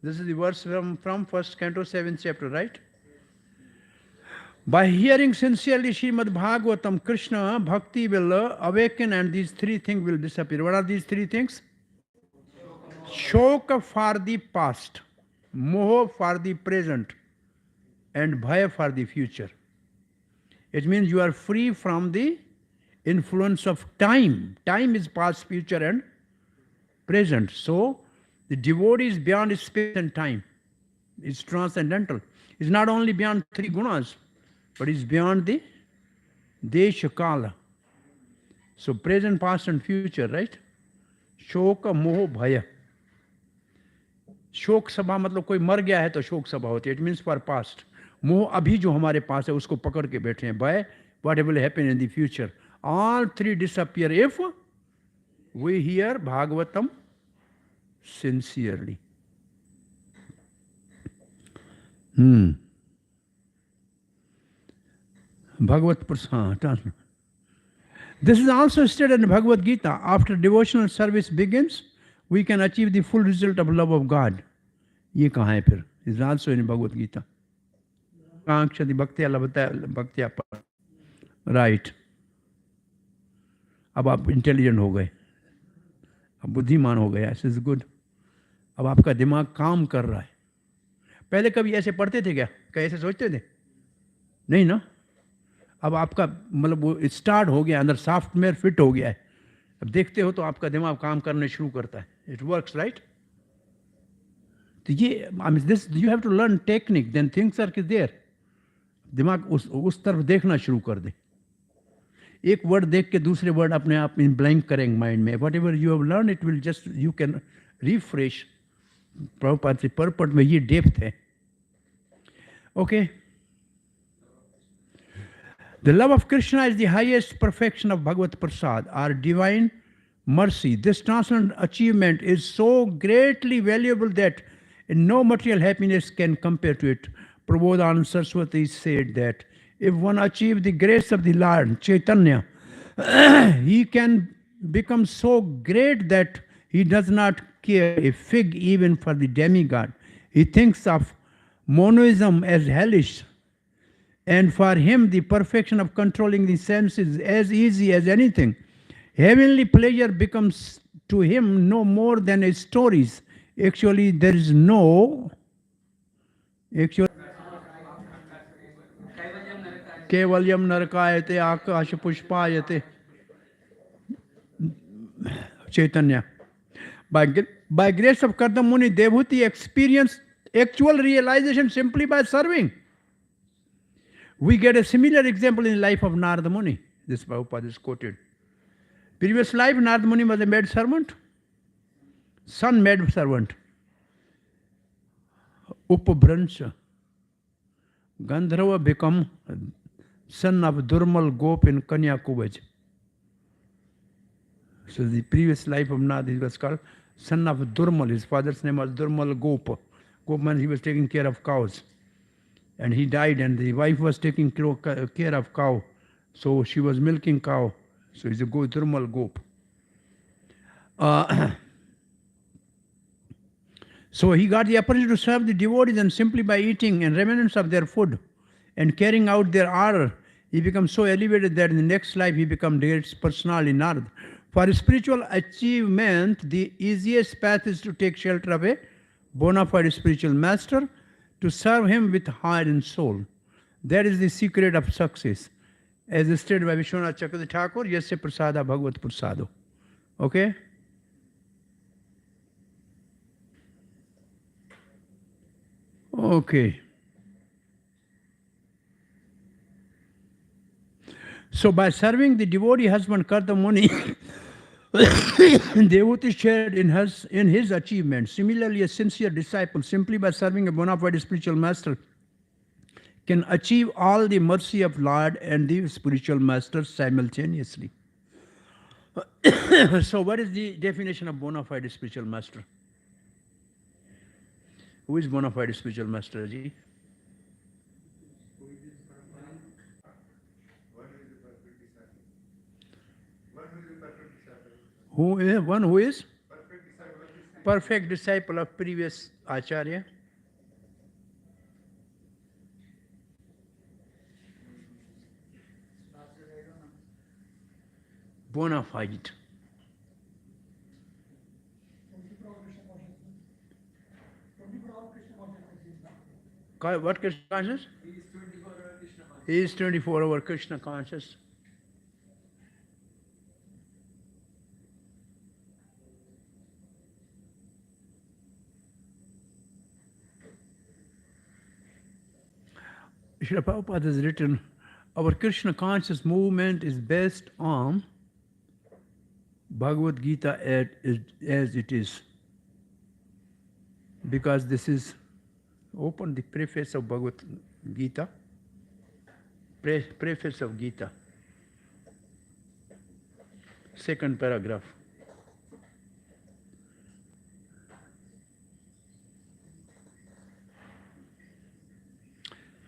This is the verse from first canto 7th chapter, right? By hearing sincerely Srimad Bhagavatam, Krishna bhakti will awaken and these three things will disappear. What are these three things? Shoka for the past, moho for the present, and bhaya for the future. It means you are free from the influence of time. Time is past, future, and present. So, the devotee is beyond space and time. It's transcendental. It's not only beyond three gunas, but it's beyond the desha kala. So, present, past, and future, right? Shoka, moho, bhaya. शोक सभा मतलब कोई मर गया है तो शोक सभा होती है. It means for past. मोह अभी जो हमारे पास है उसको पकड़ के बैठे हैं. By what will happen in the future. All three disappear if we hear Bhagavatam sincerely. Bhagavad Prasad. This is also stated in Bhagavad Gita. After devotional service begins, we can achieve the full result of love of God. ये कहाँ है फिर? Is also in Bhagavad Gita. कांक्षति भक्त्या लभते भक्त्या पर. Right. अब आप इंटेलिजेंट हो गए, अब बुद्धिमान हो गए. This is good. अब आपका दिमाग काम कर रहा है. पहले कभी ऐसे पढ़ते थे क्या? कैसे सोचते थे? नहीं ना. अब आपका मतलब वो स्टार्ट हो गया, अंदर सॉफ्टवेयर फिट हो गया है. अब देखते हो तो आपका दिमाग काम करने शुरू करता है. It works right. तो ये this you have to learn technique, then things are there. दिमाग उस तरफ देखना शुरू कर दे. एक वर्ड देख के दूसरे वर्ड अपने आप इन ब्लैंक करेंगे माइंड में. What ever you have learn it will just you can refresh. Prabhupada से परपट में ये डेप्थ है. Okay. The love of Krishna is the highest perfection of Bhagavad Prasad, or divine mercy. This transcendental achievement is so greatly valuable that no material happiness can compare to it. Prabodhananda Saraswati said that if one achieves the grace of the Lord Chaitanya, he can become so great that he does not care a fig even for the demigod. He thinks of monoism as hellish. And for him, the perfection of controlling the senses is as easy as anything. Heavenly pleasure becomes to him no more than a stories. Actually, there is no... Kevalyam narakayate akash pushpayate. Chaitanya. By grace of Kardamuni, Devhuti experienced actual realization simply by serving. We get a similar example in the life of Narada Muni. This Prabhupada is quoted. Previous life, Narada Muni was a maid servant. Son maid servant. Upabhransha. Gandharva become son of Durmal Gop in Kanya Kubaj. So the previous life of Narada was called son of Durmal. His father's name was Durmal Gop. Gopman, he was taking care of cows. And he died, and the wife was taking care of cow. So she was milking cow. So he's a Durmal Gop. So he got the opportunity to serve the devotees, and simply by eating and remnants of their food and carrying out their order, he becomes so elevated that in the next life he becomes great personality in Narad. For spiritual achievement, the easiest path is to take shelter of a bona fide spiritual master, to serve him with heart and soul. That is the secret of success. As stated by Vishwanath Chakravarti Thakur, Yasya Prasada Bhagavat Prasado. Okay? Okay. So by serving the devotee husband Kartamuni, devotee shared in his achievement. Similarly, a sincere disciple, simply by serving a bona fide spiritual master, can achieve all the mercy of Lord and the spiritual master simultaneously. So what is the definition of bona fide spiritual master? Who is bona fide spiritual master, Ji? Who is one who is perfect disciple of previous Acharya? Bona fide. What Krishna conscious? He is 24-hour Krishna conscious. Srila Prabhupada has written, our Krishna conscious movement is based on Bhagavad Gita as it is. Because this is, open the preface of Bhagavad Gita. Preface of Gita. Second paragraph.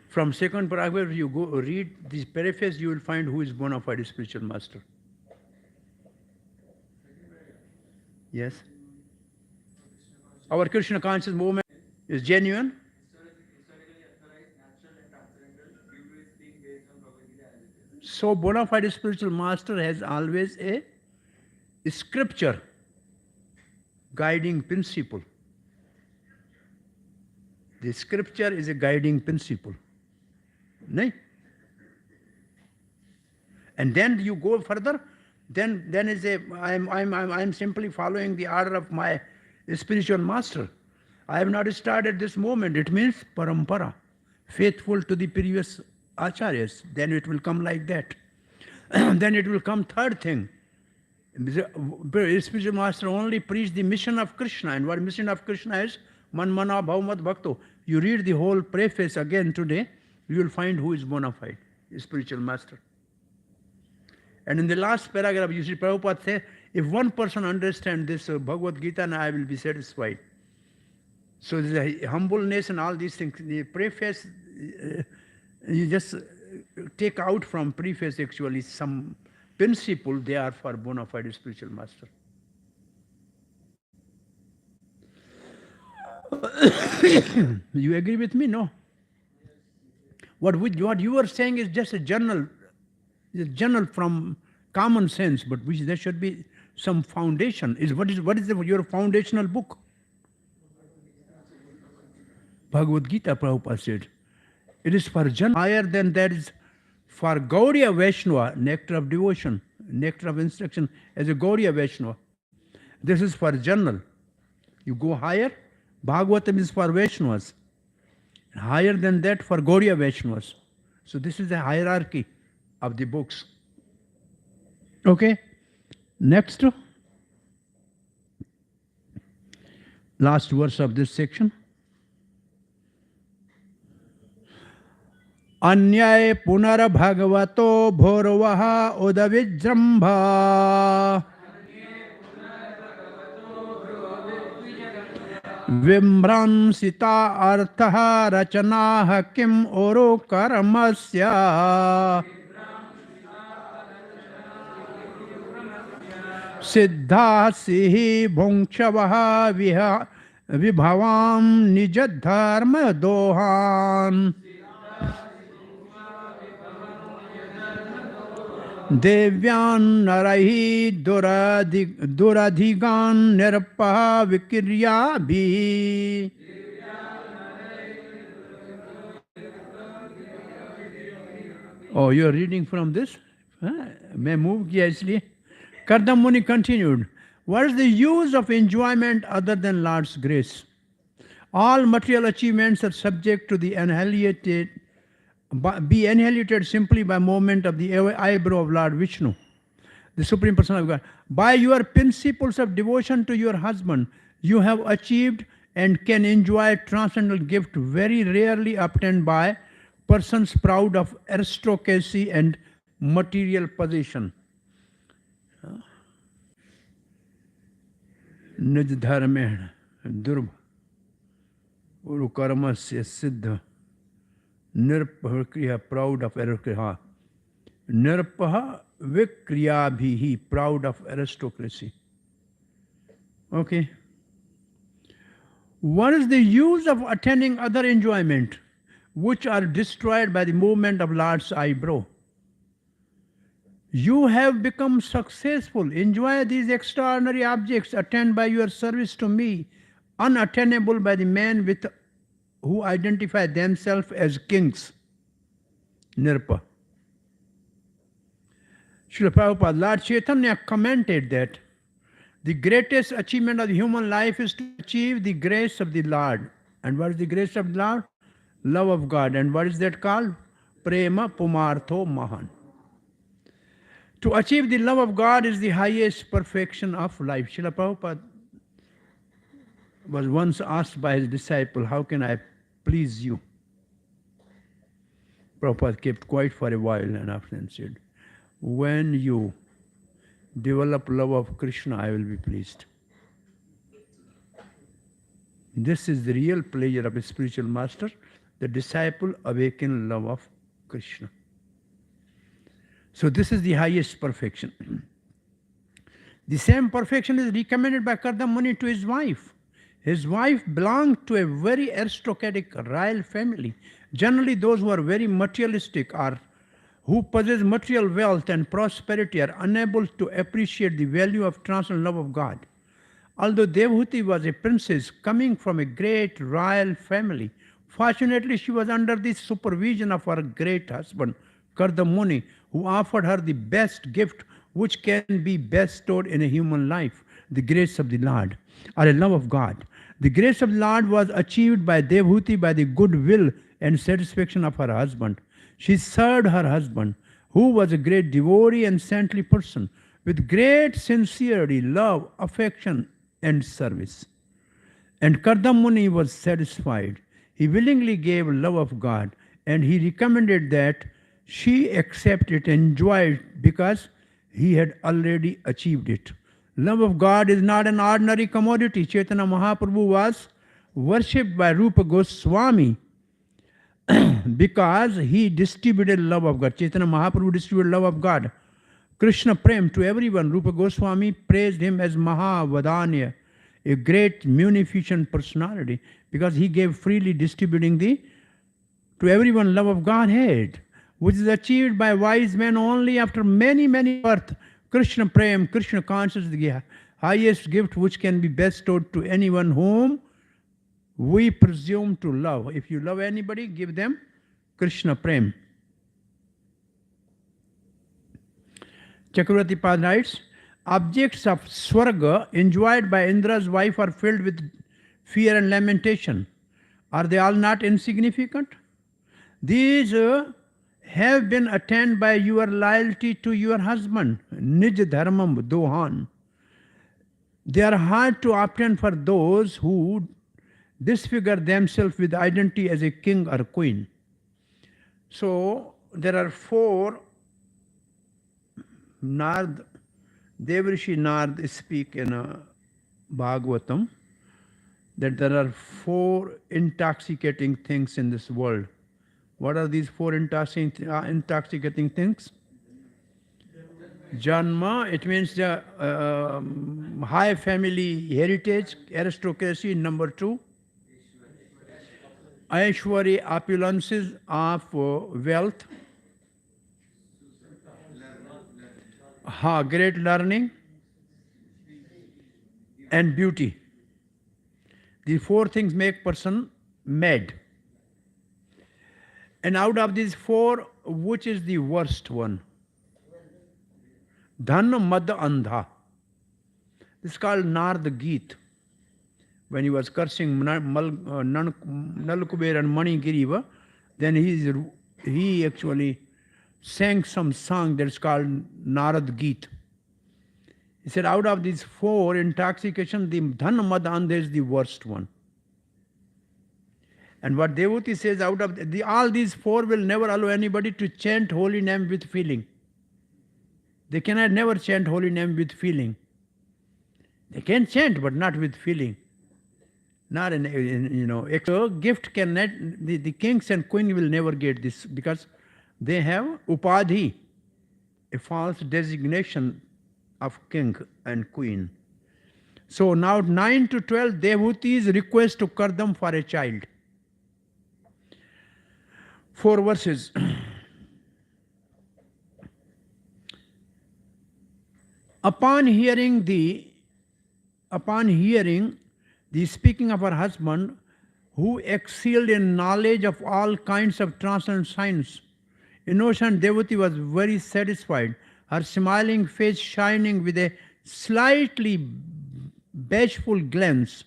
From second paragraph, you go read this preface, you will find who is bona fide spiritual master. Yes? Our Krishna conscious movement is genuine. So bona fide spiritual master has always a scripture guiding principle. The scripture is a guiding principle. No? And then you go further, then is a I'm simply following the order of my spiritual master. I have not started this movement. It means parampara, faithful to the previous acharyas. Then it will come like that. Then it will come third thing. The spiritual master only preached the mission of Krishna. And what mission of Krishna is? Man mana bhavamat bhakto. You read the whole preface again today, you will find who is bona fide spiritual master. And in the last paragraph, you see Prabhupada say, if one person understands this Bhagavad Gita, now I will be satisfied. So there's a humbleness and all these things. The preface, you just take out from preface actually some principle they are for bona fide spiritual master. You agree with me? No? What you are saying is just a general from common sense, but which there should be some foundation. What is your foundational book? Bhagavad Gita, Prabhupada said. It is for Jan. Higher than that is for Gaudiya Vaishnava, nectar of devotion, nectar of instruction as a Gaudiya Vaishnava. This is for general. You go higher, Bhagavatam is for Vaishnavas. Higher than that for Gaudiya Vaishnavas. So this is the hierarchy of the books. Okay? Next. Last verse of this section. Anyay punar bhagavato bhorvaha udavijrambha विभ्रंसिता अर्थः रचनाः किम् ओरो कर्मस्य सिद्धा सिहि भुङ्क्षवः विभवां निज धर्म दोहान देव्यान् नरहि दुरधिगान् निरपः विक्रियाभिः. Oh, you're reading from this? मैं move किया इसलिए. Kardam Muni continued, what is the use of enjoyment other than Lord's grace? All material achievements are subject to the annihilated, be annihilated simply by movement of the eyebrow of Lord Vishnu, the Supreme Person of God. By your principles of devotion to your husband, you have achieved and can enjoy transcendental gift very rarely obtained by persons proud of aristocracy and material possession. निज धर्मेण दुर्भ उरुकर्मस्य सिद्ध निरपः क्रिया proud of aristocracy. Nirpah vikriyabhihi, proud of aristocracy. Okay. What is the use of attaining other enjoyment which are destroyed by the movement of Lord's eyebrow? You have become successful. Enjoy these extraordinary objects attained by your service to me, unattainable by the men who identify themselves as kings. Nirpa. Srila Prabhupada, Lord Chaitanya commented that the greatest achievement of the human life is to achieve the grace of the Lord. And what is the grace of the Lord? Love of God. And what is that called? Prema Pumartho Mahan. To achieve the love of God is the highest perfection of life. Srila Prabhupada was once asked by his disciple, how can I please you? Prabhupada kept quiet for a while and after said, when you develop love of Krishna, I will be pleased. This is the real pleasure of a spiritual master. The disciple awaken love of Krishna. So this is the highest perfection. The same perfection is recommended by Kardam Muni to his wife. His wife belonged to a very aristocratic royal family. Generally, those who are very materialistic or who possess material wealth and prosperity are unable to appreciate the value of transcendental love of God. Although Devhuti was a princess coming from a great royal family, fortunately she was under the supervision of her great husband, Kardam Muni, who offered her the best gift which can be bestowed in a human life, the grace of the Lord, or a love of God. The grace of the Lord was achieved by Devhuti by the good will and satisfaction of her husband. She served her husband, who was a great devotee and saintly person, with great sincerity, love, affection, and service. And Kardam Muni was satisfied. He willingly gave love of God, and he recommended that she accept it and enjoy it because he had already achieved it. Love of God is not an ordinary commodity. Chaitanya Mahaprabhu was worshipped by Rupa Goswami because he distributed love of God. Chaitanya Mahaprabhu distributed love of God. Krishna Prem to everyone. Rupa Goswami praised him as Mahavadanya, a great munificent personality, because he gave freely distributing to everyone love of Godhead, which is achieved by wise men only after many, many births. Krishna Prem, Krishna consciousness, the highest gift which can be bestowed to anyone whom we presume to love. If you love anybody, give them Krishna Prem. Chakravarti Pad writes, objects of Swarga enjoyed by Indra's wife are filled with fear and lamentation. Are they all not insignificant? These have been attained by your loyalty to your husband, Nij Dharmam Dohan. They are hard to obtain for those who disfigure themselves with identity as a king or queen. So there are 4 Nard, Devrishi Nard speak in Bhagavatam. that there are 4 intoxicating things in this world. What are these 4 intoxicating things? Janma, it means the high family heritage, aristocracy, number 2. Aishwari, opulences of wealth. Great learning and beauty. These 4 things make person mad. And out of these 4, which is the worst one? Dhan Mad Andha. This is called Nard Geet. When he was cursing Nalkuber and Manigiriva, then he actually sang some song that's called Narad Geet. He said, out of these 4 intoxication, the Dhan Mad Andha is the worst one. And what Devotee says, out of all these 4 will never allow anybody to chant holy name with feeling. They cannot never chant holy name with feeling. They can chant, but not with feeling. Not a gift cannot, the kings and queen will never get this because they have upadhi, a false designation of king and queen. So now 9 to 12 devotees request to Kardam for a child. 4 verses. Upon hearing the speaking of her husband, who excelled in knowledge of all kinds of transcendent science, innocent devotee was very satisfied, her smiling face shining with a slightly bashful glance.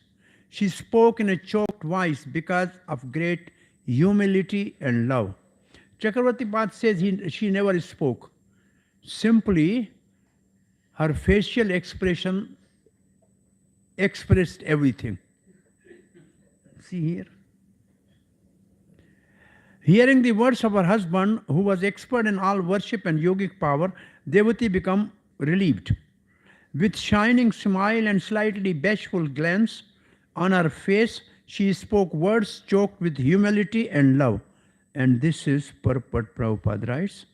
She spoke in a choked voice because of great humility and love. Chakravarti Path says she never spoke. Simply, her facial expression expressed everything. See here. Hearing the words of her husband, who was expert in all worship and yogic power, Devotee became relieved. With shining smile and slightly bashful glance on her face, she spoke words choked with humility and love. And this is purport Prabhupada writes.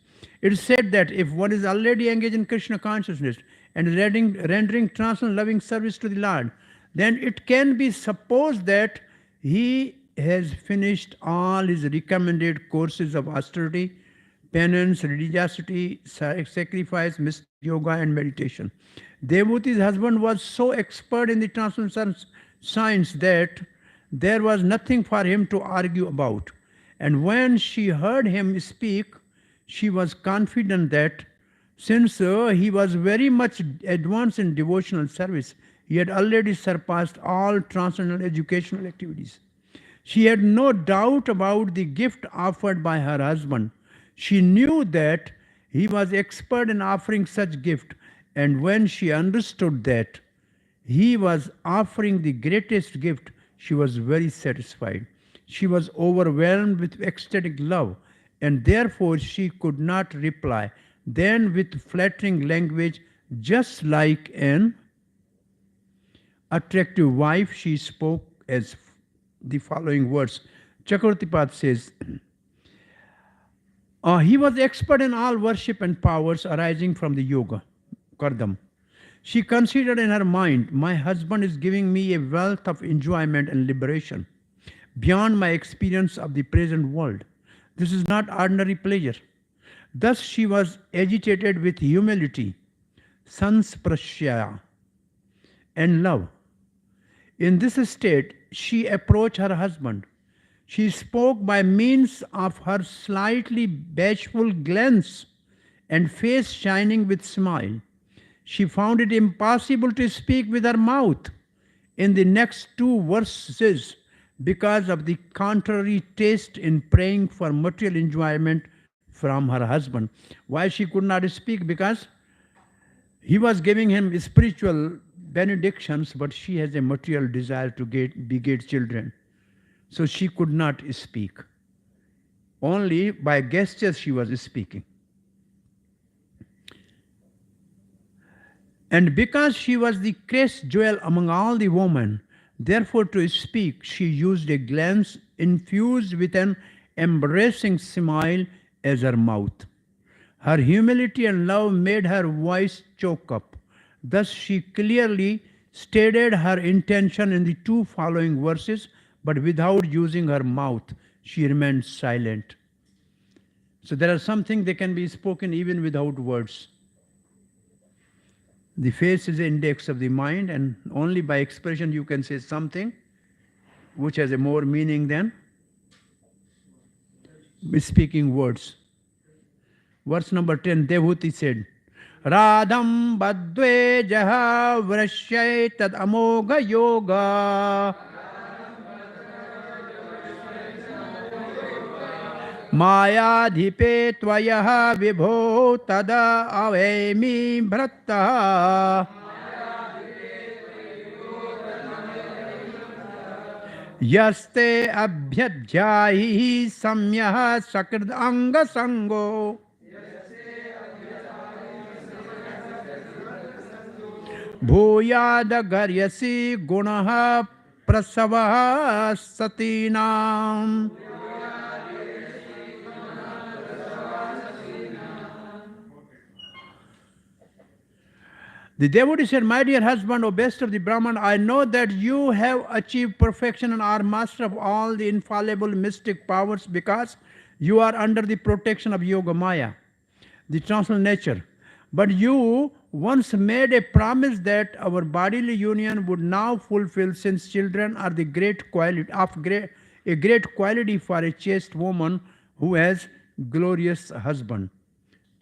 It is said that if one is already engaged in Krishna consciousness and rendering transcendent loving service to the Lord, then it can be supposed that he has finished all his recommended courses of austerity, penance, religiosity, sacrifice, mystic yoga, and meditation. Devotee's husband was so expert in the transcendental science that there was nothing for him to argue about. And when she heard him speak, she was confident that since he was very much advanced in devotional service, he had already surpassed all transcendental educational activities. She had no doubt about the gift offered by her husband. She knew that he was expert in offering such gift, and when she understood that he was offering the greatest gift, she was very satisfied. She was overwhelmed with ecstatic love, and therefore she could not reply. Then with flattering language, just like an attractive wife, she spoke as the following words. Chakravarti says, he was expert in all worship and powers arising from the yoga, Kardam. She considered in her mind, my husband is giving me a wealth of enjoyment and liberation beyond my experience of the present world. This is not ordinary pleasure. Thus she was agitated with humility, sansprashya, and love. In this state, she approached her husband. She spoke by means of her slightly bashful glance and face shining with smile. She found it impossible to speak with her mouth in the next 2 verses because of the contrary taste in praying for material enjoyment from her husband. Why she could not speak? Because he was giving him spiritual benedictions, but she has a material desire to beget children. So she could not speak. Only by gestures she was speaking. And because she was the crest jewel among all the women, Therefore, to speak, she used a glance infused with an embracing smile as her mouth. Her humility and love made her voice choke up. Thus, she clearly stated her intention in the two following verses, but without using her mouth, she remained silent. So, there are some things that can be spoken even without words. The face is the index of the mind, and only by expression you can say something which has a more meaning than speaking words. Verse number 10, Devuti said, Radham badve jaha vrashyai tad amoga yoga maya dhipe tvayah vibho tada avemi bhratta yaste abhyadhyahi samyah sakrid anga sango भूयादगर्यसि गुणः प्रसवः सतीनाम्. The devotee said, My dear husband, O best of the Brahman, I know that you have achieved perfection and are master of all the infallible mystic powers because you are under the protection of Yoga Maya, the transcendental nature. But you once made a promise that our bodily union would now fulfill, since children are the great quality a great quality for a chaste woman who has glorious husband.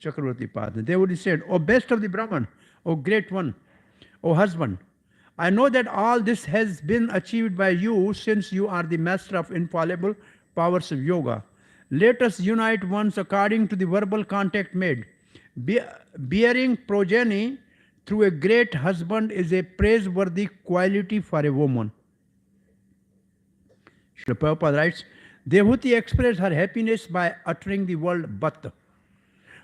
Chakravarti Pada. They would have said, O best of the Brahman, O great one, O husband, I know that all this has been achieved by you, since you are the master of infallible powers of yoga. Let us unite once according to the verbal contact made. Bearing progeny through a great husband is a praiseworthy quality for a woman. Srila Prabhupada writes, Devuti expressed her happiness by uttering the word Bhat,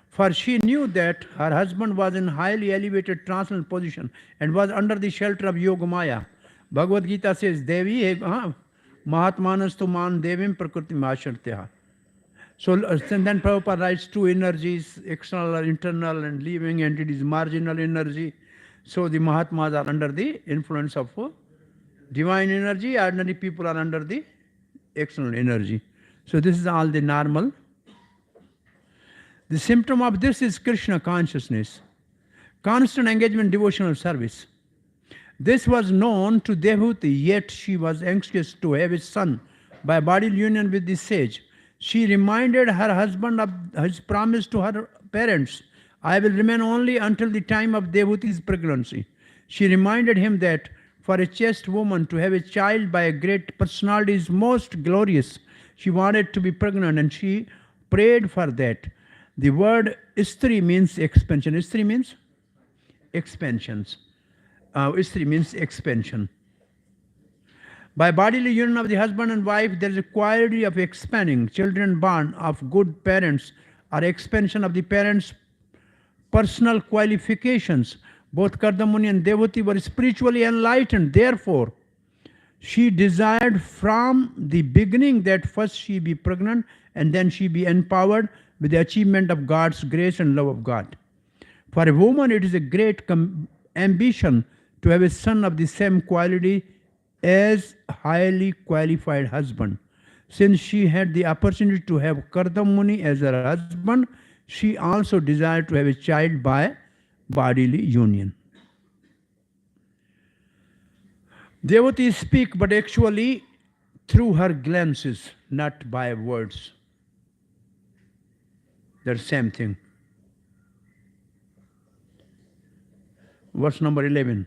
for she knew that her husband was in highly elevated transcendental position and was under the shelter of Yoga Maya. Bhagavad Gita says, Devi Mahatmanastu man devim prakriti mashartya. So and then Prabhupada writes two energies, external, internal, and living entities, marginal energy. So the Mahatmas are under the influence of divine energy, ordinary people are under the external energy. So this is all the normal. The symptom of this is Krishna consciousness, constant engagement in devotional service. This was known to Devuti, yet she was anxious to have a son by bodily union with the sage. She reminded her husband of his promise to her parents, I will remain only until the time of Devuti's pregnancy. She reminded him that for a chaste woman to have a child by a great personality is most glorious. She wanted to be pregnant and she prayed for that. The word Istri means expansion. Istri means expansions. Istri means expansion. By bodily union of the husband and wife, there is a quality of expanding. Children born of good parents are expansion of the parents' personal qualifications. Both Kardamuni and Devuti were spiritually enlightened. Therefore, she desired from the beginning that first she be pregnant and then she be empowered with the achievement of God's grace and love of God. For a woman, it is a great ambition to have a son of the same quality as highly qualified husband. Since she had the opportunity to have Kardamuni as her husband, she also desired to have a child by bodily union. Devotees speak, but actually through her glances, not by words. That's the same thing. Verse number 11.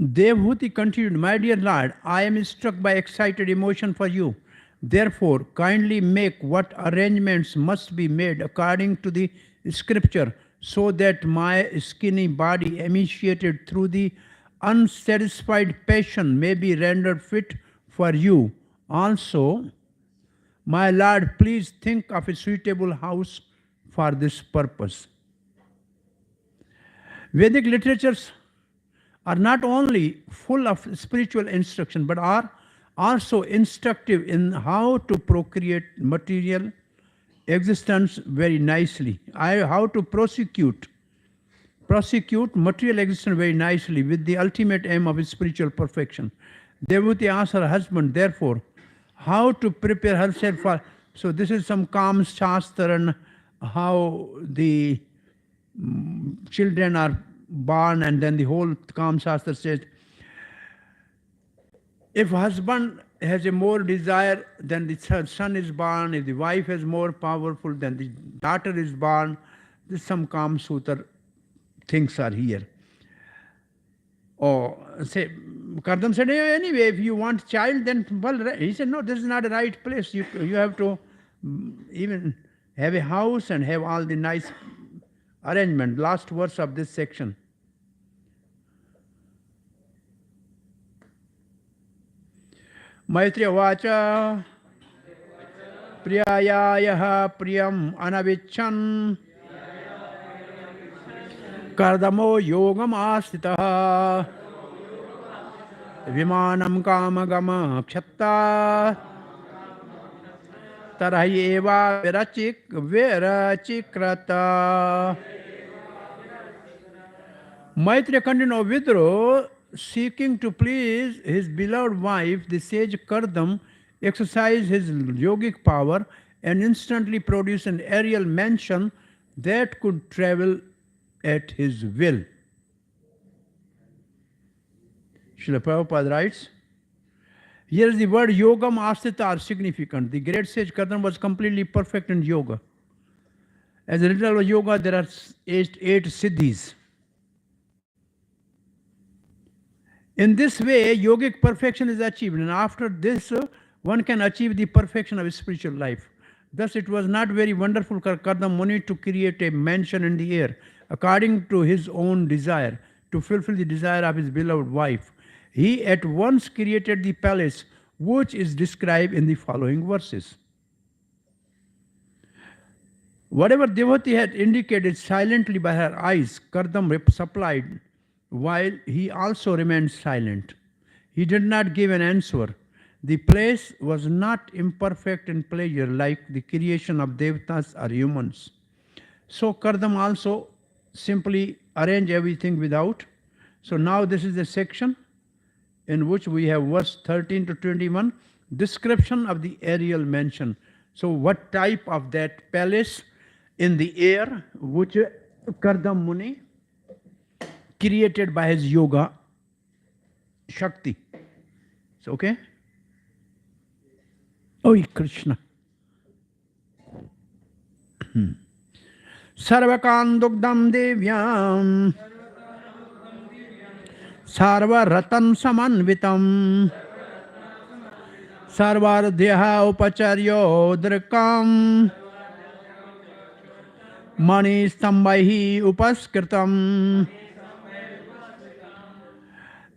Devhuti continued, My dear Lord, I am struck by excited emotion for you. Therefore, kindly make what arrangements must be made according to the scripture, so that my skinny body, emaciated through the unsatisfied passion, may be rendered fit for you. Also, My Lord, please think of a suitable house for this purpose. Vedic literatures are not only full of spiritual instruction but are also instructive in how to procreate material existence very nicely. How to prosecute material existence very nicely with the ultimate aim of spiritual perfection. Devotee asks her husband, therefore, how to prepare herself for. So this is some Kam Shastra and how the children are born, and then the whole Kam Shastra says, if husband has a more desire, then the son is born. If the wife is more powerful, then the daughter is born. This some Kam Sutra things are here. Or say, Kardam said, anyway, if you want child, then, well, he said, no, this is not the right place. You have to even have a house and have all the nice arrangement. Last verse of this section. Maitreya Vacha Priyayayaha Priyam Anavichan Kardamo Yogam Astitaha Vimanam Kamagama Kshatta Tarayeva Verachikrata. Maitreya continued, Vidro, seeking to please his beloved wife, the sage Kardam exercised his yogic power and instantly produced an aerial mansion that could travel at his will. Srila Prabhupada writes, here is the word yogam astita are significant. The great sage Kardam was completely perfect in yoga. As a result of yoga, there are eight siddhis. In this way, yogic perfection is achieved, and after this, one can achieve the perfection of spiritual life. Thus, it was not very wonderful for Kardam Muni to create a mansion in the air, according to his own desire, to fulfill the desire of his beloved wife. He at once created the palace, which is described in the following verses. Whatever devotee had indicated silently by her eyes, Kardam supplied, while he also remained silent. He did not give an answer. The place was not imperfect in pleasure like the creation of devatas or humans. So Kardam also simply arranged everything without. So now this is the section in which we have verse 13 to 21, description of the aerial mansion. So what type of that palace in the air which Kardam Muni created by his yoga Shakti. It's okay? Oh, Krishna. Sarvakandugdam devyam Sarva ratan samanvitam Sarvardhyaha upacharyo drakam Mani stambaihi upaskritam.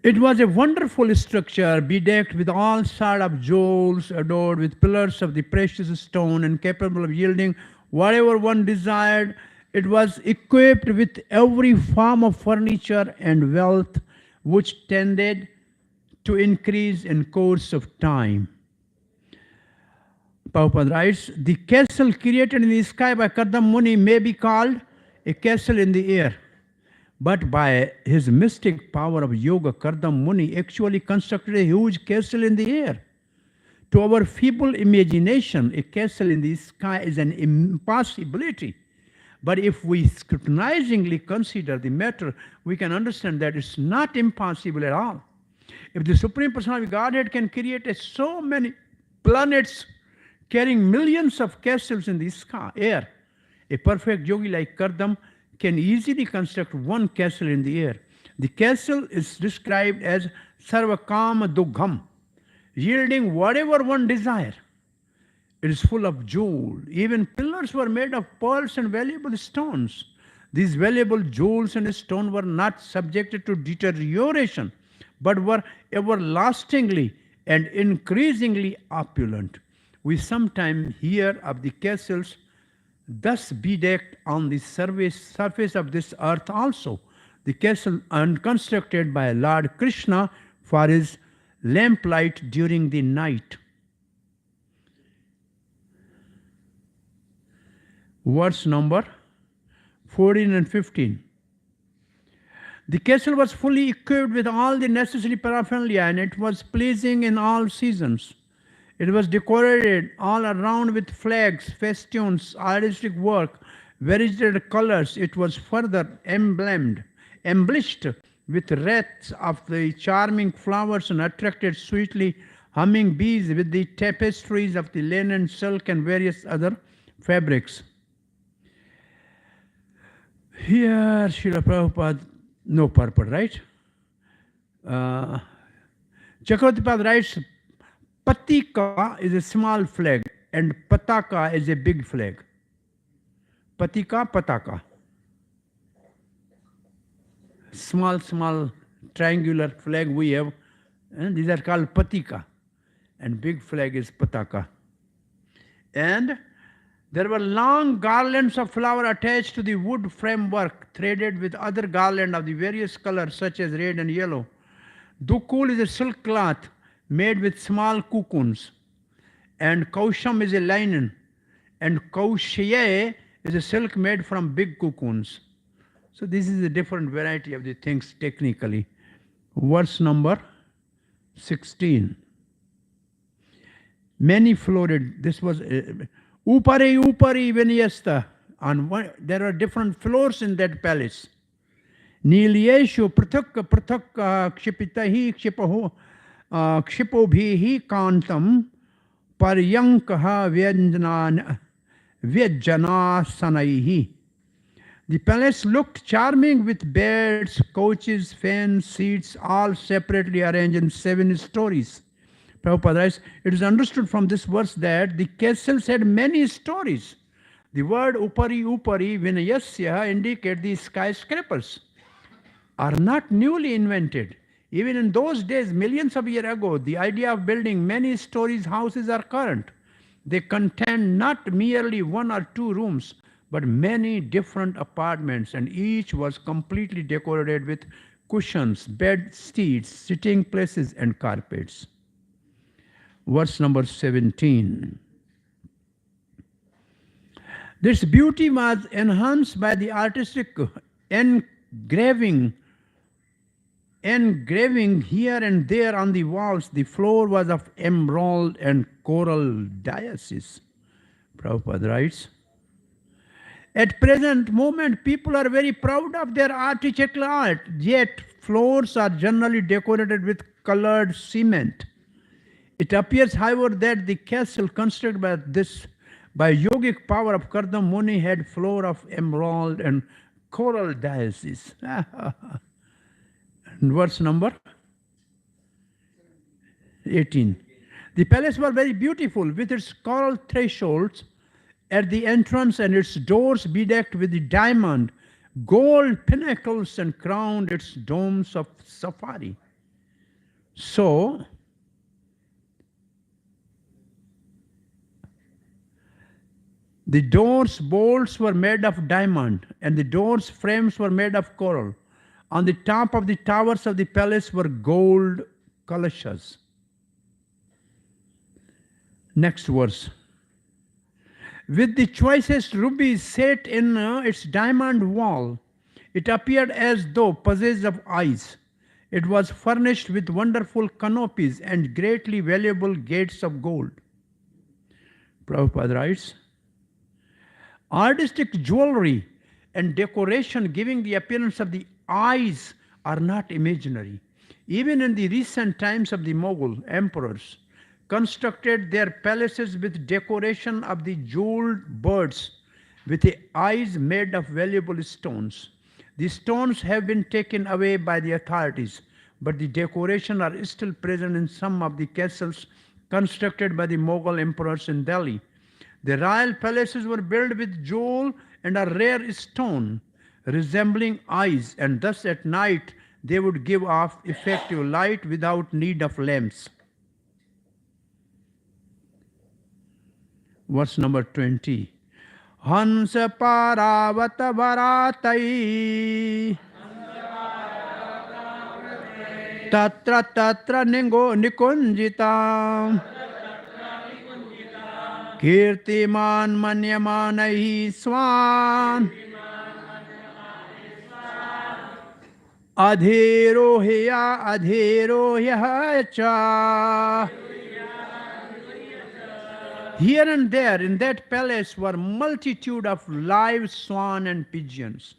It was a wonderful structure, bedecked with all sorts of jewels, adored with pillars of the precious stone, and capable of yielding whatever one desired. It was equipped with every form of furniture and wealth, which tended to increase in course of time. Prabhupada writes, the castle created in the sky by Kardam Muni may be called a castle in the air. But by his mystic power of yoga, Kardam Muni actually constructed a huge castle in the air. To our feeble imagination, a castle in the sky is an impossibility. But if we scrutinizingly consider the matter, we can understand that it's not impossible at all. If the Supreme Personality of Godhead can create so many planets carrying millions of castles in the sky, air, a perfect yogi like Kardam can easily construct one castle in the air. The castle is described as Sarvakama Dugham, yielding whatever one desire. It is full of jewels. Even pillars were made of pearls and valuable stones. These valuable jewels and stone were not subjected to deterioration, but were everlastingly and increasingly opulent. We sometimes hear of the castles thus bedecked on the surface of this earth also. The castle constructed by Lord Krishna for his lamplight during the night. Verse number 14 and 15. The castle was fully equipped with all the necessary paraphernalia, and it was pleasing in all seasons. It was decorated all around with flags, festoons, artistic work, variegated colors. It was further embellished with wreaths of the charming flowers and attracted sweetly humming bees with the tapestries of the linen, silk, and various other fabrics. Here, Srila Prabhupada, no purport, right? Chakravartipad writes, Patika is a small flag and Pataka is a big flag. Patika, Pataka. Small triangular flag we have, and these are called Patika. And big flag is Pataka. And there were long garlands of flower attached to the wood framework, threaded with other garland of the various colors such as red and yellow. Dukul is a silk cloth made with small cocoons, and Kausham is a linen, and Kaushaye is a silk made from big cocoons. So this is a different variety of the things technically. Verse number 16. Many floated. This was Upari Vinyasta. There are different floors in that palace. Nilyeshu prathak kshipitahi kshipobhihi kantam paryankaha vyajanasanaihi. The palace looked charming with beds, couches, fans, seats, all separately arranged in 7 stories. Prabhupada writes, it is understood from this verse that the castles had many stories. The word upari vinayasya indicate the skyscrapers are not newly invented. Even in those days, millions of years ago, the idea of building many stories houses are current. They contain not merely 1 or 2 rooms, but many different apartments, and each was completely decorated with cushions, bed seats, sitting places, and carpets. Verse number 17. This beauty was enhanced by the artistic engraving here and there on the walls. The floor was of emerald and coral dioceses. Prabhupada writes, at present moment, people are very proud of their architectural art, yet floors are generally decorated with colored cement. It appears, however, that the castle constructed by yogic power of Kardam Muni had floor of emerald and coral dioceses. Verse number 18. The palace was very beautiful with its coral thresholds at the entrance and its doors bedecked with the diamond, gold pinnacles, and crowned its domes of sapphire. So, the doors bolts were made of diamond, and the doors frames were made of coral. On the top of the towers of the palace were gold kalashas. Next verse. With the choicest rubies set in its diamond wall, it appeared as though possessed of eyes. It was furnished with wonderful canopies and greatly valuable gates of gold. Prabhupada writes, artistic jewelry and decoration giving the appearance of the eyes are not imaginary. Even in the recent times of the Mughal emperors, constructed their palaces with decoration of the jeweled birds with the eyes made of valuable stones. The stones have been taken away by the authorities, but the decoration are still present in some of the castles constructed by the Mughal emperors in Delhi. The royal palaces were built with jewel and a rare stone resembling eyes, and thus at night they would give off effective light without need of lamps. Verse number 20. Hansa paravata varatai tatra tatra nikunjita kirtiman manyamanai swan adhirohya cha. Here and there in that palace were multitude of live swan and pigeons,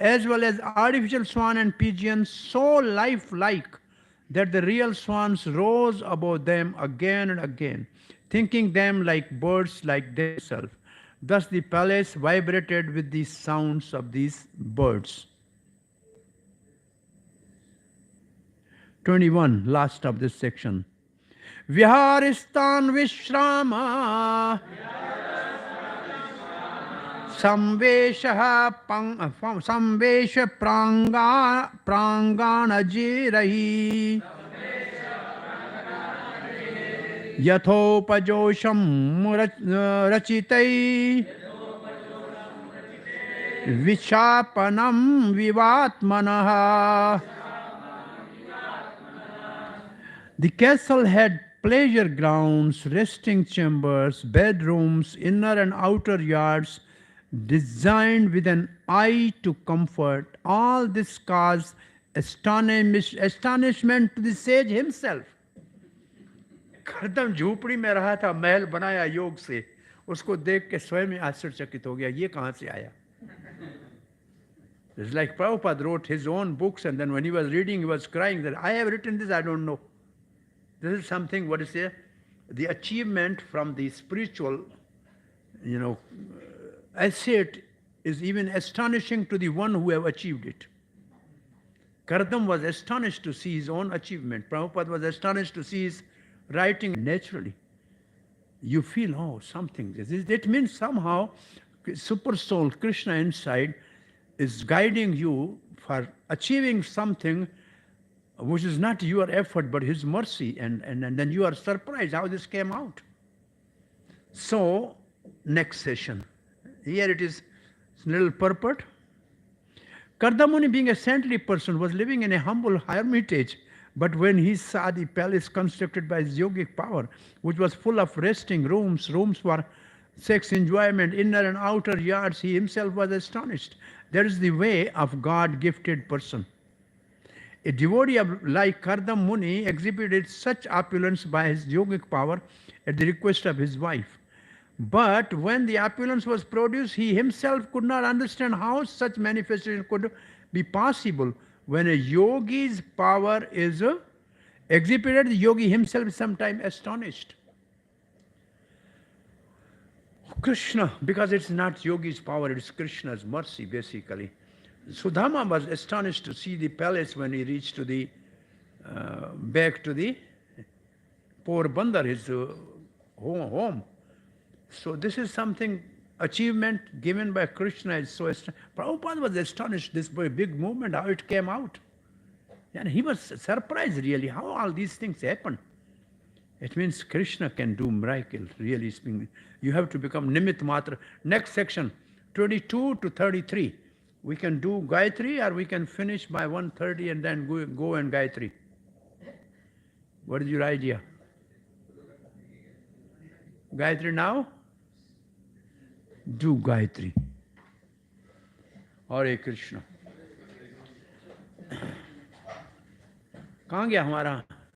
as well as artificial swan and pigeons so lifelike that the real swans rose above them again and again, thinking them like birds like themselves. Thus the palace vibrated with the sounds of these birds. 21, last of this section. Viharistan Vishrama Samvesha Prangana Jirahi Yathopajosham Rachitai Vichapanam Vivatmanaha. The castle had pleasure grounds, resting chambers, bedrooms, inner and outer yards, designed with an eye to comfort. All this caused astonishment to the sage himself. Kardam झूपड़ी में रहा था, महल बनाया योग से, उसको देख के स्वयं ही आश्चर्यचकित हो गया, ये कहाँ से आया? It's like Prabhupada wrote his own books, and then when he was reading, he was crying that I have written this, I don't know. This is something, what is it? The achievement from the spiritual, asset is even astonishing to the one who have achieved it. Kardam was astonished to see his own achievement. Prabhupada was astonished to see his writing naturally. You feel, oh, something. It means somehow Super Soul, Krishna inside, is guiding you for achieving something which is not your effort but his mercy, and then you are surprised how this came out. So, next session. Here it is, little purport. Kardamuni, being a saintly person, was living in a humble hermitage, but when he saw the palace constructed by his yogic power, which was full of resting rooms for sex enjoyment, inner and outer yards, he himself was astonished. That is the way of God-gifted person. A devotee like Kardam Muni exhibited such opulence by his yogic power at the request of his wife. But when the opulence was produced, he himself could not understand how such manifestation could be possible. When a yogi's power is exhibited, the yogi himself is sometimes astonished. Krishna, because it's not yogi's power, it's Krishna's mercy basically. Sudama was astonished to see the palace when he reached to the back to the Porbandar, his home. So this is something, achievement given by Krishna is so astonishing. Prabhupada was astonished, this big movement, how it came out. And he was surprised really, how all these things happen. It means Krishna can do miracles, really speaking. You have to become Nimit Matra. Next section, 22 to 33. We can do Gayatri or we can finish by 1:30 and then go and Gayatri. What is your idea? Gayatri now? Do Gayatri. Hare Krishna. कहाँ गया हमारा